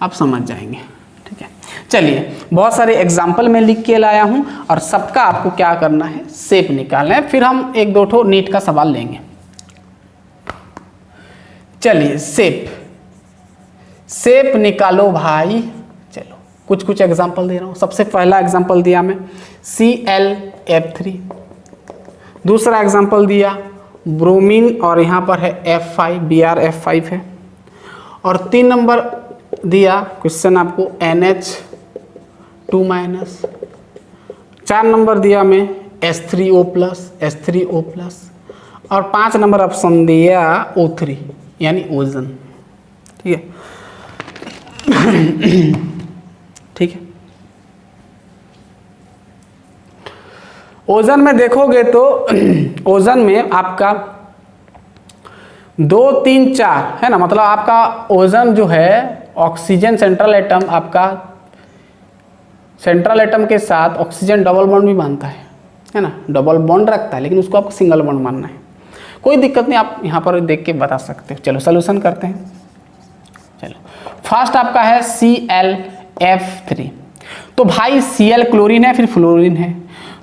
आप समझ जाएंगे। ठीक है, चलिए बहुत सारे एग्जाम्पल में लिख के लाया हूं और सबका आपको क्या करना है, शेप निकालना है। फिर हम 1-2 ठो नीट का सवाल लेंगे। चलिए शेप निकालो भाई। चलो कुछ एग्जाम्पल दे रहा हूं। सबसे पहला एग्जाम्पल दिया मैं ClF3, दूसरा एग्जाम्पल दिया ब्रोमीन और यहाँ पर है F5, BrF5 है, और 3 नंबर दिया क्वेश्चन आपको NH2-, 4 नंबर दिया मैं H3O+, और 5 नंबर ऑप्शन दिया O3 यानी ओजन। ठीक है ठीक है, ओजन में देखोगे तो ओजन में आपका 2, 3, 4 है ना, मतलब आपका ओजन जो है ऑक्सीजन सेंट्रल एटम, आपका सेंट्रल एटम के साथ ऑक्सीजन डबल बॉन्ड भी बांधता है ना, डबल बॉन्ड रखता है, लेकिन उसको आपको सिंगल बॉन्ड मानना है। कोई दिक्कत नहीं, आप यहाँ पर देख के बता सकते हो। चलो सोल्यूशन करते हैं। चलो फर्स्ट आपका है ClF3। तो भाई Cl क्लोरीन है, फिर फ्लोरीन है,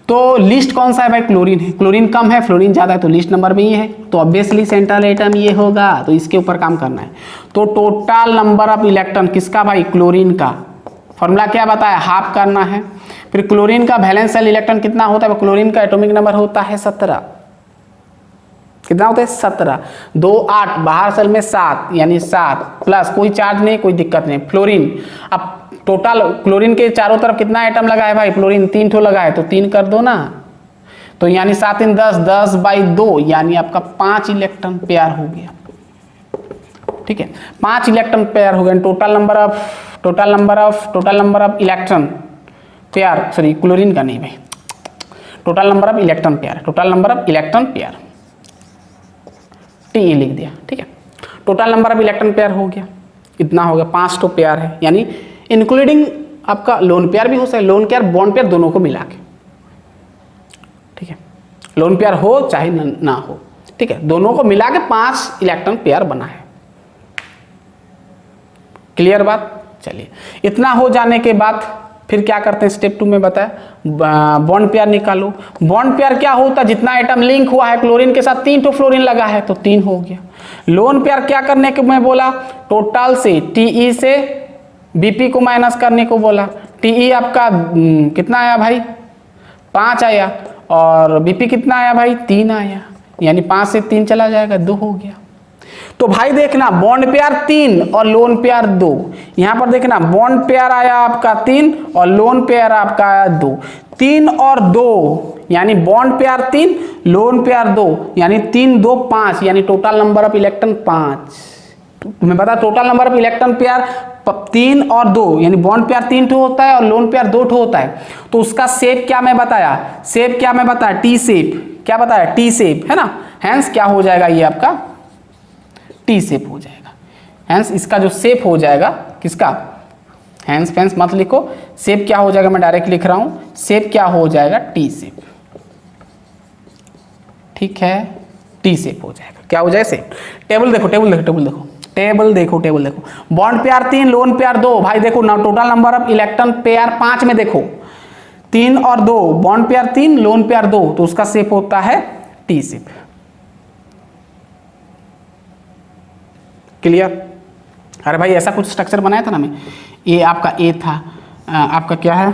तो लिस्ट कौन सा है भाई, क्लोरीन है। क्लोरीन कम है, फ्लोरीन ज़्यादा है, तो लिस्ट नंबर में ये है, तो ऑब्वियसली सेंट्रल एटम ये होगा, तो इसके ऊपर काम करना है। तो टोटल नंबर ऑफ इलेक्ट्रॉन किसका भाई, क्लोरीन का फॉर्मूला क्या बताया, हाफ करना है। फिर क्लोरीन का वैलेंस शेल इलेक्ट्रॉन कितना होता है, क्लोरीन का एटॉमिक नंबर होता है 17। कितना होता है 17, 2 8, बाहर सेल में 7 यानी 7 प्लस कोई चार्ज नहीं कोई दिक्कत नहीं। फ्लोरीन, अब टोटल क्लोरीन के चारों तरफ कितना आइटम लगा है भाई, फ्लोरीन 3 ठो लगा है तो 3 कर दो ना, तो यानी 7 3 10, 10/2 यानी आपका 5 इलेक्ट्रॉन पेयर हो गया। ठीक है, 5 इलेक्ट्रॉन पेयर हो गए। Total number of electron pair, sorry chlorine का नहीं भाई, total number of electron pair, T लिख दिया। ठीक है, total number of electron pair हो गया, इतना हो गया, 5 तो पेयर है, यानी इंक्लूडिंग आपका लोन पेयर भी हो सकता है, लोन पेयर बॉन्ड पेयर दोनों को मिला के। ठीक है, लोन पेयर हो चाहे ना हो, ठीक है, दोनों को मिला के 5 इलेक्ट्रॉन पेयर बना है। क्लियर बात। चलिए, इतना हो जाने के बाद फिर क्या करते हैं, स्टेप 2 में बताया बॉन्ड पेयर निकालो। बॉन्ड पेयर क्या होता है, जितना आइटम लिंक हुआ है क्लोरीन के साथ 3 तो फ्लोरीन लगा है तो 3 हो गया। लोन पेयर क्या करने को मैं बोला, टोटल से टीई से बीपी को माइनस करने को बोला। टीई आपका कितना आया भाई, 5 आया, और बीपी कितना आया भाई, 3 आया, यानी 5 से 3 चला जाएगा, 2 हो गया। तो भाई देखना बॉन्ड पेयर 3 और लोन पेयर 2, यहां पर देखना बॉन्ड पेयर आया आपका 3 और लोन पेयर आपका आया 2। 3 और 2 यानी बॉन्ड पेयर 3 लोन पेयर 2 यानी 3 2 5 यानी टोटल नंबर ऑफ इलेक्ट्रॉन 5। तुम्हें पता total number of electron pair 3 और 2 यानी बॉन्ड पेयर 3 ठो होता है और लोन पेयर 2 ठो होता है। तो उसका शेप क्या मैं बताया, टी शेप, क्या बताया, टी शेप है ना। हैंस क्या हो जाएगा, ये आपका टी शेप हो जाएगा। हैंस इसका जो शेप हो जाएगा किसका, हैंस फैंस मत लिखो, शेप क्या हो जाएगा, मैं डायरेक्ट लिख रहा हूं, शेप क्या हो जाएगा, टी शेप। ठीक है, टी शेप हो जाएगा, क्या हो जाएगा शेप। टेबल देखो, बॉन्ड पेयर 3 लोन पेयर 2, भाई देखो ना total number of electron pair 5 में देखो 3 और 2, बॉन्ड पेयर 3 लोन पेयर 2, तो उसका शेप होता है टी शेप। क्लियर। अरे भाई ऐसा कुछ स्ट्रक्चर बनाया था ना मैं, ये आपका ए था, आपका क्या है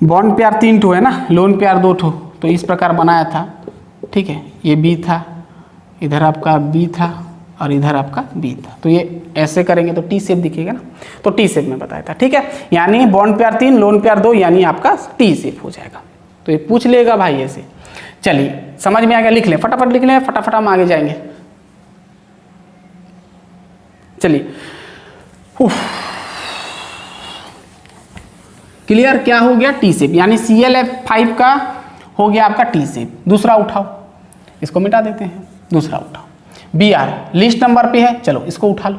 बॉन्ड पेयर 3 ठो है ना, लोन पेयर 2 ठो, तो इस प्रकार बनाया था। ठीक है, ये बी था, इधर आपका बी था और इधर आपका बी था, तो ये ऐसे करेंगे तो टी शेप दिखेगा ना, तो टी शेप में बताया था। ठीक है, यानी बॉन्ड पेयर 3 लोन पेयर 2 यानी आपका टी शेप हो जाएगा, तो ये पूछ लेगा भाई ऐसे। चलिए समझ में आ गया, लिख लें फटाफट, लिख लें फटाफट, हम आगे जाएंगे। चलिए, क्लियर, क्या हो गया, टी शेप, यानी ClF5 का हो गया आपका टी शेप। दूसरा उठाओ, इसको मिटा देते हैं, दूसरा उठाओ, Br लिस्ट नंबर पे है, चलो इसको उठा लो,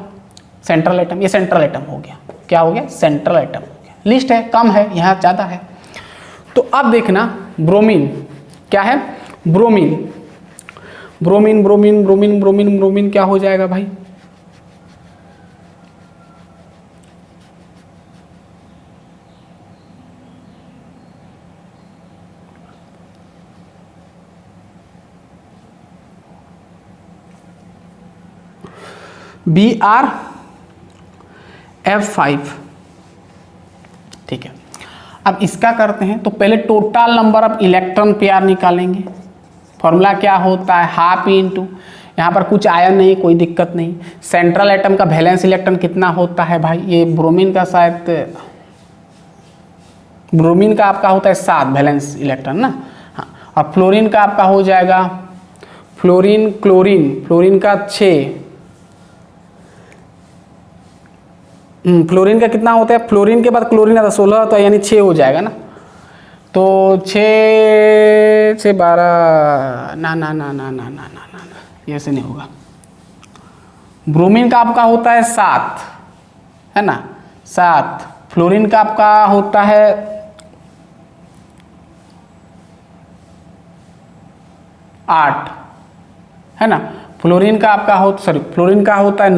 सेंट्रल एटम, ये सेंट्रल एटम हो गया, क्या हो गया, सेंट्रल एटम हो गया। लिस्ट है, कम है, यहाँ ज़्यादा है। तो अब देखना ब्रोमीन, क्या है, ब्रोमीन क्या हो जाएगा भाई, BrF5। ठीक है, अब इसका करते हैं, तो पहले total number of electron pair निकालेंगे। फॉर्मूला क्या होता है, हाफ इंटू, यहाँ पर कुछ आयन नहीं, कोई दिक्कत नहीं। सेंट्रल एटम का वैलेंस इलेक्ट्रॉन कितना होता है भाई, ये ब्रोमीन का शायद, ब्रोमीन का आपका होता है 7 वैलेंस इलेक्ट्रॉन ना, हाँ, और फ्लोरीन का आपका हो जाएगा, फ्लोरीन का 6, फ्लोरीन का कितना होता है, फ्लोरीन के बाद क्लोरीन आता है 16, तो यानी 6 हो जाएगा ना, तो 6 से 12, ना, ऐसे नहीं होगा। ब्रोमीन का आपका होता है 7 है ना, 7, फ्लोरीन का आपका होता है 8 है ना, फ्लोरीन का आपका फ्लोरीन का होता है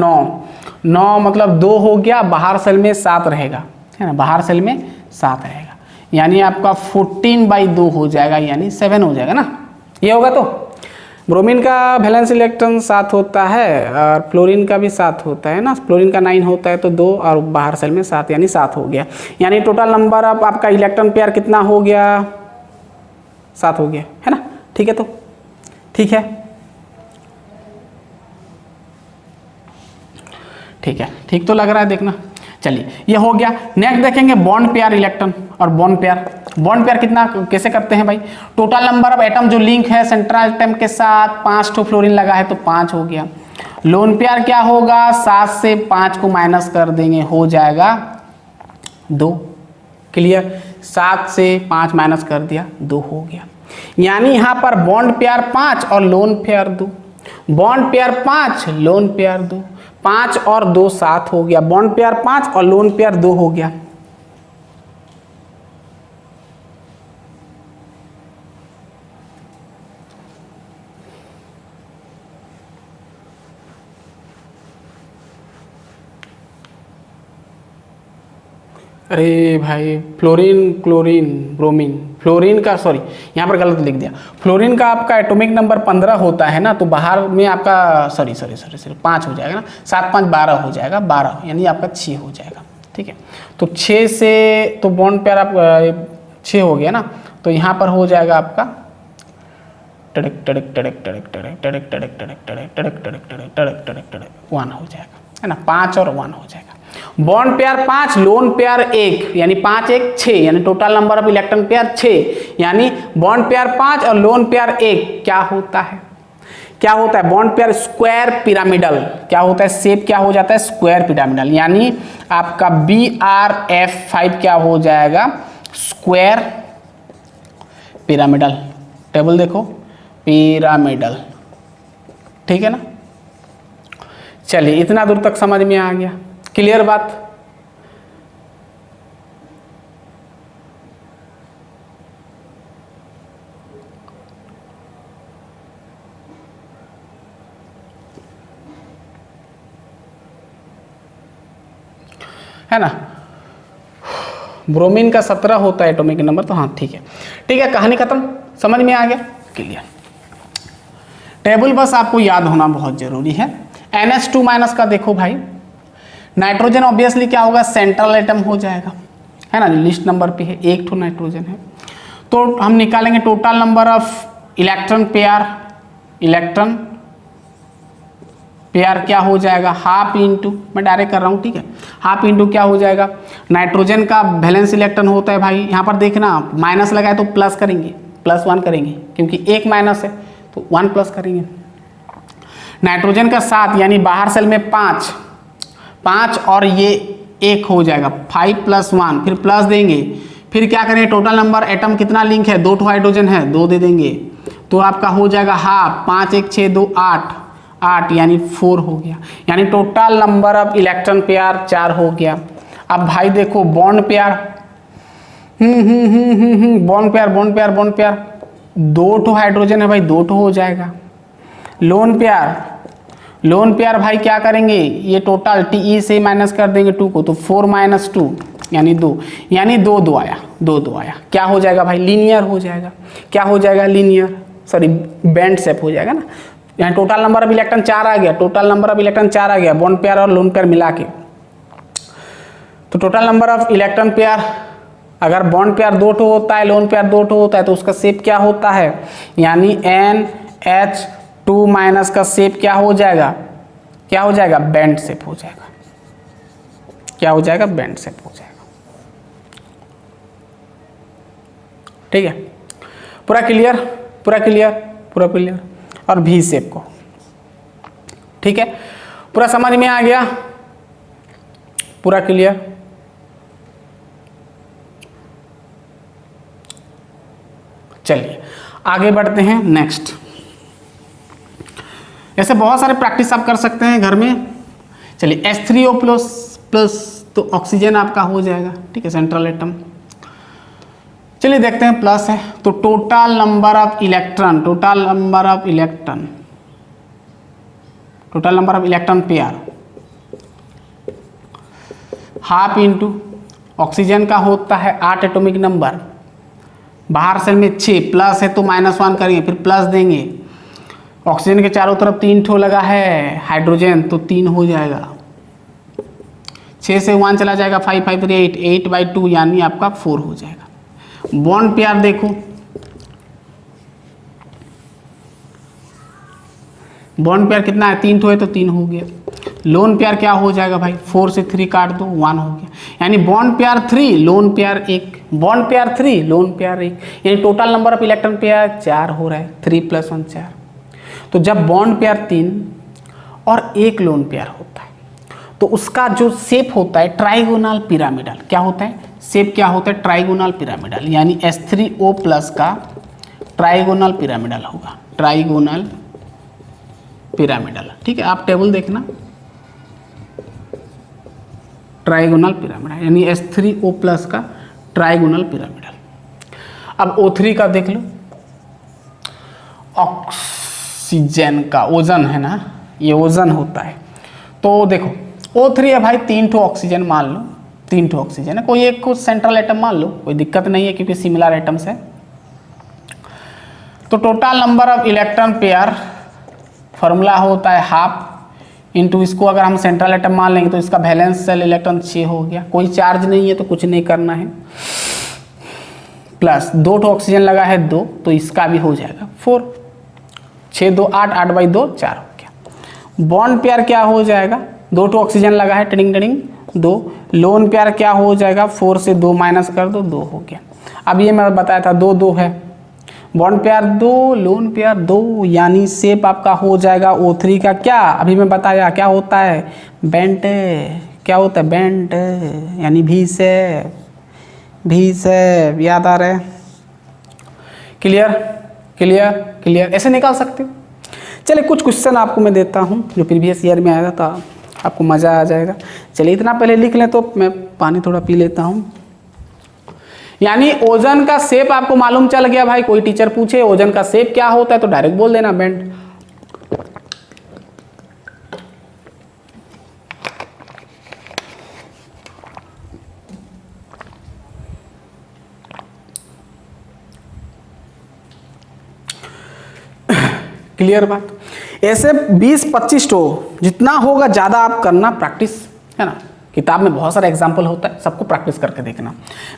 9 मतलब 2 हो गया, बाहर सेल में 7 रहेगा, है ना, बाहर सेल में 7 रहेगा, यानी आपका 14/2 हो जाएगा, यानी 7 हो जाएगा ना, ये होगा। तो ब्रोमीन का वैलेंस इलेक्ट्रॉन 7 होता है और फ्लोरीन का भी 7 होता है ना। फ्लोरीन का 9 होता है तो 2 और बाहर सेल में 7 यानी 7 हो गया। यानी टोटल नंबर अब आपका इलेक्ट्रॉन पेयर कितना हो गया? 7 हो गया है ना। ठीक है, तो ठीक है, ठीक है, ठीक तो लग रहा है देखना। चलिए ये हो गया। नेक्स्ट देखेंगे बॉन्ड पेयर इलेक्ट्रॉन और बॉन्ड पेयर। बॉन्ड पेयर कितना कैसे करते हैं भाई? टोटल नंबर ऑफ एटम जो लिंक है सेंट्रल एटम के साथ, 5 ठो फ्लोरीन लगा है तो 5 हो गया। लोन पेयर क्या होगा? 7 से 5 को माइनस कर देंगे, हो जाएगा 2। क्लियर? 7 से 5 माइनस कर दिया, 2 हो गया। यानी यहाँ पर बॉन्ड पेयर 5 और lone pair 2। Bond pair 5, lone pair 2। 5 और 2 7 हो गया। बॉन्ड पेयर 5 और लोन पेयर 2 हो गया। अरे भाई, फ्लोरीन, क्लोरीन, ब्रोमीन, फ्लोरीन का सॉरी यहाँ पर गलत लिख दिया। फ्लोरीन का आपका एटॉमिक नंबर 15 होता है ना, तो बाहर में आपका सॉरी 5 हो जाएगा ना। 7 5 12 हो जाएगा, 12 यानी आपका 6 हो जाएगा। ठीक है, तो 6 से तो बॉन्ड पेयर आप 6 हो गया ना, तो यहाँ पर हो जाएगा आपका टड़क टड़क टड़क टड़क टड़क टड़क टड़क टड़क टड़क टड़क टड़क टड़क टड़क टड़क टड़क 1 हो जाएगा, है ना। 5 और 1 हो जाएगा। बॉन्ड पेयर 5, लोन पेयर 1, यानी 5 1 6, यानी total number of electron pair 6। यानी बॉन्ड पेयर 5 और लोन पेयर 1 क्या होता है? क्या होता है? Bond pair square pyramidal. क्या होता है? शेप क्या हो जाता है? Square pyramidal. यानी आपका BRF5 क्या हो जाएगा? Square pyramidal. टेबल देखो, पिरामिडल। ठीक है ना। चलिए इतना दूर तक समझ में आ गया। क्लियर बात? है ना। ब्रोमीन का 17 होता है एटॉमिक नंबर, तो हाँ ठीक है, ठीक है, कहानी खत्म, समझ में आ गया। क्लियर। टेबल बस आपको याद होना बहुत जरूरी है। NH2 माइनस का देखो भाई, नाइट्रोजन ऑब्वियसली क्या होगा? सेंट्रल एटम हो जाएगा, है ना। लिस्ट नंबर पे है, 1 ठो नाइट्रोजन है, तो हम निकालेंगे total number of electron pair. Electron pair क्या हो जाएगा? हाफ इंटू, मैं डायरेक्ट कर रहा हूँ, ठीक है, हाफ इंटू क्या हो जाएगा? नाइट्रोजन का वैलेंस इलेक्ट्रॉन होता है भाई, यहाँ पर देखना माइनस लगाए तो प्लस करेंगे, +1 करेंगे, क्योंकि एक माइनस है तो 1 प्लस करेंगे। नाइट्रोजन का 7, यानी बाहर सेल में 5 और ये 1 हो जाएगा, 5 + 1, फिर प्लस देंगे, फिर क्या करेंगे? टोटल नंबर एटम कितना लिंक है? 2 हाइड्रोजन है, 2 दे देंगे, तो आपका हो जाएगा हाफ। 5 1 6 2 8 यानी 4 हो गया। यानी total number of electron pair 4 हो गया। अब भाई देखो बॉन्ड पेयर, बॉन्ड पेयर 2 ठो हाइड्रोजन है भाई, 2 ठो हो जाएगा। लोन पेयर भाई क्या करेंगे? ये टोटल TE से माइनस कर देंगे 2 को, तो 4 - 2 यानी 2, यानी 2 2 आया, 2 2 आया। क्या हो जाएगा भाई? लीनियर हो जाएगा। क्या हो जाएगा? लीनियर, सॉरी बैंड शेप हो जाएगा ना। यहाँ टोटल नंबर ऑफ इलेक्ट्रॉन 4 आ गया, टोटल नंबर ऑफ इलेक्ट्रॉन 4 आ गया, बॉन्ड पेयर और लोन पेयर मिला के। तो total number of electron pair, अगर बॉन्ड पेयर 2 ठो होता है, लोन पेयर 2 ठो होता है, तो उसका शेप क्या होता है? यानी NH2 माइनस का शेप क्या हो जाएगा? क्या हो जाएगा? बैंड शेप हो जाएगा। क्या हो जाएगा? बैंड शेप हो जाएगा। ठीक है, पूरा क्लियर, पूरा क्लियर, पूरा क्लियर। और V शेप को, ठीक है, पूरा समझ में आ गया, पूरा क्लियर। चलिए आगे बढ़ते हैं नेक्स्ट। ऐसे बहुत सारे प्रैक्टिस आप कर सकते हैं घर में। चलिए H3O++, तो ऑक्सीजन आपका हो जाएगा, ठीक है, सेंट्रल एटम। चलिए देखते हैं प्लस है, तो total number of electron pair half into oxygen का होता है 8 एटॉमिक नंबर, बाहर सेल में 6, प्लस है तो -1 करेंगे, फिर प्लस देंगे, ऑक्सीजन के चारों तरफ 3 ठो लगा है हाइड्रोजन, तो 3 हो जाएगा। 6 से 1 चला जाएगा, 5 5 3 8, 8/2 यानी आपका 4 हो जाएगा। बॉन्ड पेयर देखो, बॉन्ड पेयर कितना है, 3 ठो है तो 3 हो गया। लोन पेयर क्या हो जाएगा भाई, 4 से 3 काट दो, 1 हो गया। यानी bond pair 3, lone pair 1, bond pair 3, lone pair 1, यानी total number of electron pair 4 हो रहा है। 3 + 1 4। तो जब बॉन्ड पेयर 3 और 1 लोन पेयर होता है तो उसका जो शेप होता है ट्राइगोनल पिरामिडल। क्या होता है शेप, क्या होता है ट्राइगोनल पिरामिडल, यानी H3O+ का ट्राइगोनल पिरामिडल होगा, ट्राइगोनल पिरामिडल। ठीक है, आप टेबल देखना, ट्राइगोनल पिरामिडल यानी H3O+ का ट्राइगोनल पिरामिडल। अब O3 का देख लो, ऑक्सीजन का ओजन है ना, ये ओजन होता है। तो देखो O3 है भाई, 3 ठो ऑक्सीजन मान लो, 3 ठो ऑक्सीजन है, कोई एक को सेंट्रल एटम मान लो, कोई दिक्कत नहीं है क्योंकि सिमिलर एटम्स है। तो total number of electron pair formula होता है हाफ इंटू, इसको अगर हम सेंट्रल एटम मान लेंगे तो इसका वैलेंस शेल इलेक्ट्रॉन 6 हो गया, कोई चार्ज नहीं है तो कुछ नहीं करना है, प्लस 2 ठो ऑक्सीजन लगा है 2, तो इसका भी हो जाएगा 4, 6 2 8, 8/2 4 हो गया। बॉन्ड पेयर क्या हो जाएगा, 2 ठो ऑक्सीजन लगा है, टिडिंग टिडिंग 2। लोन पेयर क्या हो जाएगा, 4 से 2 माइनस कर दो, 2 हो गया। अब ये मैं बताया था 2 2 है, बॉन्ड पेयर 2, लोन पेयर 2, यानी शेप आपका हो जाएगा O3 का क्या, अभी मैं बताया क्या होता है, बेंट। क्या होता है बेंट, यानी भी से याद आ रहा है। क्लियर क्लियर क्लियर, ऐसे निकाल सकते हो। चलिए कुछ क्वेश्चन आपको मैं देता हूँ जो प्रीवियस ईयर में आया था, आपको मज़ा आ जाएगा। चलिए इतना पहले लिख लें, तो मैं पानी थोड़ा पी लेता हूँ। यानी ओजन का शेप आपको मालूम चल गया भाई, कोई टीचर पूछे ओजन का शेप क्या होता है तो डायरेक्ट बोल देना बेंट। क्लियर बात। ऐसे 20-25 तो जितना होगा ज़्यादा आप करना प्रैक्टिस, है ना। किताब में बहुत सारा एग्जाम्पल होता है, सबको प्रैक्टिस करके देखना।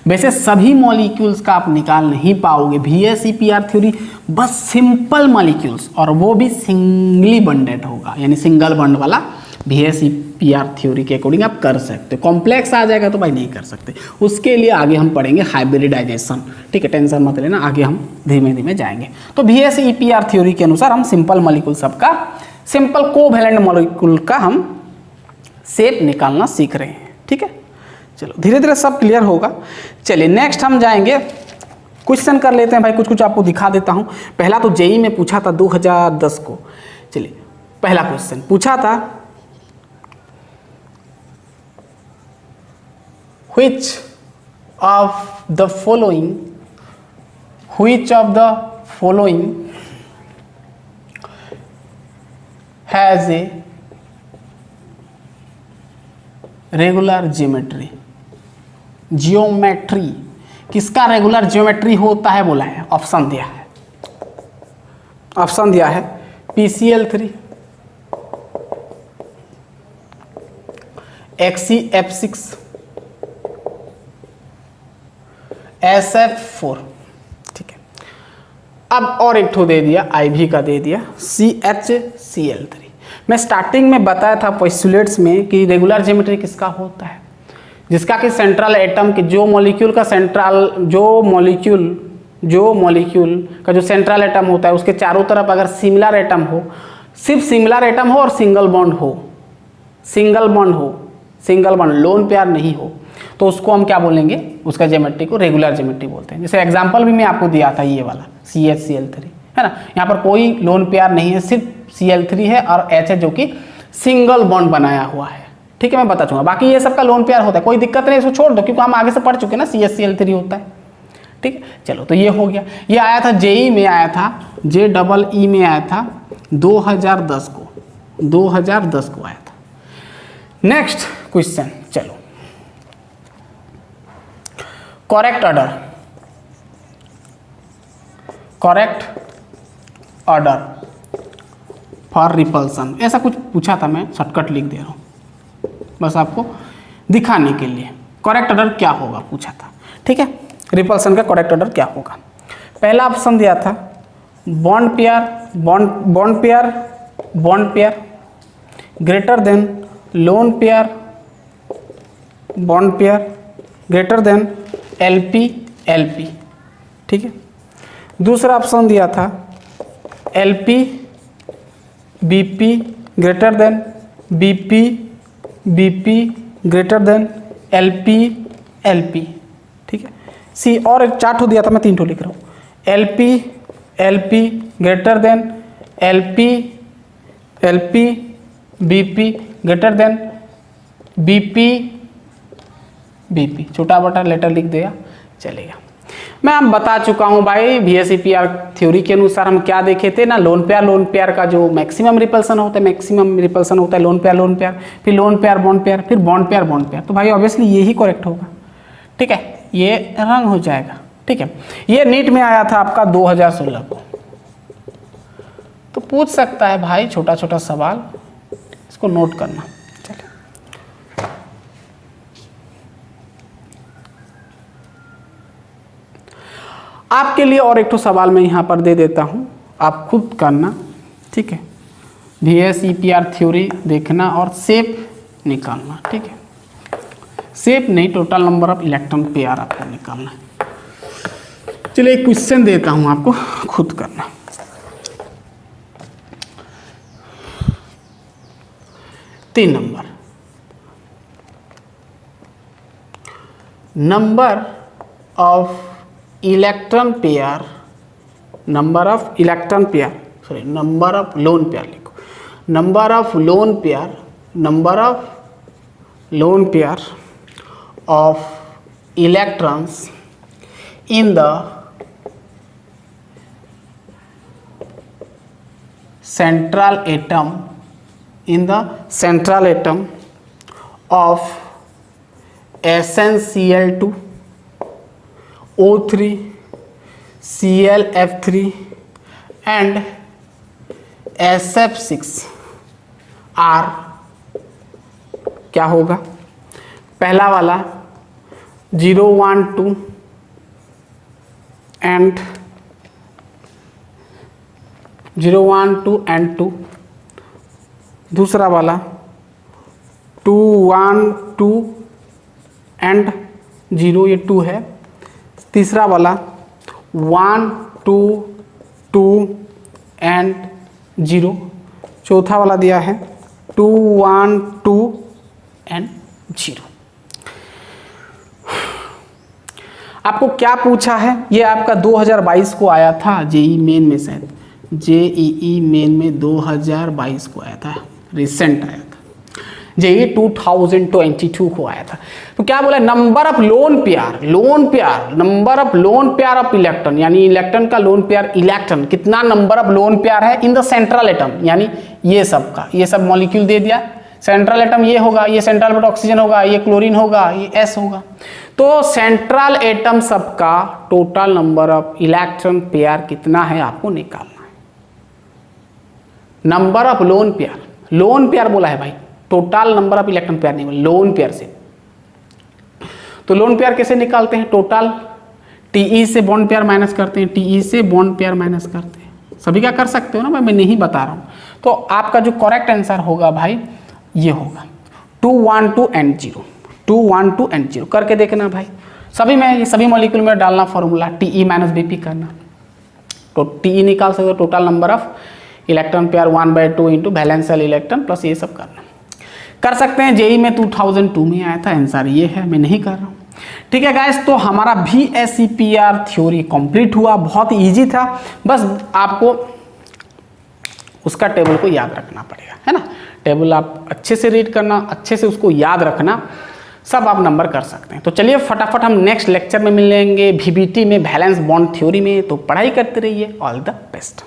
वैसे सभी मॉलिक्यूल्स का आप निकाल नहीं पाओगे VSEPR थ्योरी, बस सिंपल मॉलिक्यूल्स, और वो भी सिंगली बॉन्डेड होगा, यानी सिंगल बॉन्ड वाला VSEPR थ्योरी के अकॉर्डिंग आप कर सकते हो। कॉम्प्लेक्स आ जाएगा तो भाई नहीं कर सकते, उसके लिए आगे हम पढ़ेंगे हाइब्रिडाइजेशन। ठीक है, टेंशन मत लेना, आगे हम धीमे धीमे जाएंगे। तो VSEPR थ्योरी के अनुसार हम सिंपल मॉलिक्यूल सबका, सिंपल कोवैलेंट मॉलिक्यूल का हम शेप निकालना सीख रहे हैं। ठीक है, चलो धीरे धीरे सब क्लियर होगा। चलिए नेक्स्ट हम जाएंगे, क्वेश्चन कर लेते हैं भाई, कुछ कुछ आपको दिखा देता हूं। पहला तो जेई में पूछा था 2010 को। चलिए पहला क्वेश्चन पूछा था, which of the following has a regular geometry. Geometry किसका रेगुलर ज्योमेट्री होता है बोला है, ऑप्शन दिया है, ऑप्शन दिया है PCl3, XeF6, SF4। ठीक है, अब और एक ठो दे दिया, IV का दे दिया CHCl3। मैं स्टार्टिंग में बताया था पोस्टुलेट्स में कि रेगुलर ज्योमेट्री किसका होता है, जिसका कि सेंट्रल एटम के जो मॉलिक्यूल का जो सेंट्रल एटम होता है उसके चारों तरफ अगर सिमिलर एटम हो, सिर्फ सिमिलर एटम हो और सिंगल बॉन्ड हो, लोन पेयर नहीं हो, तो उसको हम क्या बोलेंगे, उसका ज्योमेट्री को रेगुलर ज्योमेट्री बोलते हैं। जैसे एग्जांपल भी मैं आपको दिया था ये वाला CHCl3, है ना। यहाँ पर कोई लोन पेयर नहीं है, सिर्फ Cl3 है और H है जो कि सिंगल बॉन्ड बनाया हुआ है। ठीक है, मैं बता चूंगा, बाकी ये सबका लोन पेयर होता है, कोई दिक्कत नहीं, इसको छोड़ दो क्योंकि हम आगे से पढ़ चुके हैं ना, CHCl3 होता है। ठीक है, चलो तो ये हो गया। ये आया था JEE में, आया था JEE में आया था 2010 को आया था। नेक्स्ट क्वेश्चन, चलो करेक्ट ऑर्डर फॉर रिपल्सन, ऐसा कुछ पूछा था, मैं शॉर्टकट लिख दे रहा हूँ बस आपको दिखाने के लिए। करेक्ट ऑर्डर क्या होगा पूछा था, ठीक है। रिपल्सन का करेक्ट ऑर्डर क्या होगा? पहला ऑप्शन दिया था bond pair, bond pair, bond pair greater than lone pair, bond pair greater than LP, LP, ठीक है। दूसरा ऑप्शन दिया था LP BP greater than BP, BP greater than LP, LP, ठीक है। सी और एक 4 ठो दिया था, मैं 3 ठो लिख रहा हूँ, LP, LP greater than LP, LP BP greater than BP, BP, छोटा बटा लेटर लिख दिया चलेगा। मैं हम बता चुका हूं भाई VSEPR थ्योरी के अनुसार हम क्या देखे थे ना, लोन पेयर का जो मैक्सिमम रिपल्सन होता है, मैक्सिमम रिपल्सन होता है लोन पेयर, फिर लोन पेयर बॉन्ड पेयर, फिर बॉन्ड पेयर, तो भाई ऑब्वियसली ये ही करेक्ट होगा, ठीक है, ये रंग हो जाएगा, ठीक है। ये नीट में आया था आपका 2016 को, तो पूछ सकता है भाई छोटा छोटा सवाल, इसको नोट करना। आपके लिए और एक तो सवाल मैं यहाँ पर दे देता हूँ, आप खुद करना, ठीक है। VSEPR थ्योरी देखना और शेप निकालना, ठीक है। शेप नहीं, total number of electron pair आपको निकालना है। चलिए एक क्वेश्चन देता हूँ आपको, खुद करना। तीन number of electron pair, number of electron pair, sorry number of lone pair लिखो, number of lone pair, number of lone pair of electrons in the central atom, in the central atom of SnCl2, O3, ClF3 and SF6 R क्या होगा? पहला वाला 0, 1, 2 and 0, 1, 2 and 2, दूसरा वाला 2, 1, 2 and 0, ये 2 है, तीसरा वाला 1, 2, 2 and 0, चौथा वाला दिया है 2, 1, 2 and 0। आपको क्या पूछा है? ये आपका 2022 को आया था जेई मेन में, शायद जेईई मेन में 2022 को आया था, रिसेंट आया था। जेई 2022 को आया था। तो क्या बोला? Number of lone pair, number of lone pair of electron, यानी इलेक्ट्रॉन का लोन पेयर इलेक्ट्रॉन, कितना नंबर ऑफ लोन पेयर है इन द सेंट्रल एटम, यानी ये सब का, ये सब मॉलिक्यूल दे दिया। सेंट्रल एटम ये होगा, ये सेंट्रल बट ऑक्सीजन होगा, ये क्लोरीन होगा, ये एस होगा। तो सेंट्रल एटम सबका total number of electron pair कितना है आपको निकालना है। नंबर ऑफ लोन पेयर बोला है भाई, total number of electron pair नहीं बोला, लोन पेयर से। तो लोन पेयर कैसे निकालते हैं? टोटल टीई से बॉन्ड पेयर माइनस करते हैं, टीई से बॉन्ड पेयर माइनस करते हैं। सभी का कर सकते हो ना, मैं नहीं बता रहा हूं। तो आपका जो करेक्ट आंसर होगा भाई ये होगा 2, 1, 2 and 0, 2, 1, 2 and 0 करके देखना भाई। सभी में, ये सभी मॉलिक्यूल में डालना फॉर्मूला, टीई माइनस बीपी करना, तो टीई निकाल सकते हो, total number of electron pair 1/2 into valence shell electron plus, ये सब करना कर सकते हैं। जेई में 2002 में आया था, आंसर ये है, मैं नहीं कर रहा हूँ। ठीक है गाइस, तो हमारा VSEPR थ्योरी कंप्लीट हुआ, बहुत इजी था। बस आपको उसका टेबल को याद रखना पड़ेगा, है ना। टेबल आप अच्छे से रीड करना, अच्छे से उसको याद रखना, सब आप नंबर कर सकते हैं। तो चलिए फटाफट हम नेक्स्ट लेक्चर में मिलेंगे VBT में, वैलेंस बॉन्ड थ्योरी में। तो पढ़ाई करते रहिए, ऑल द बेस्ट।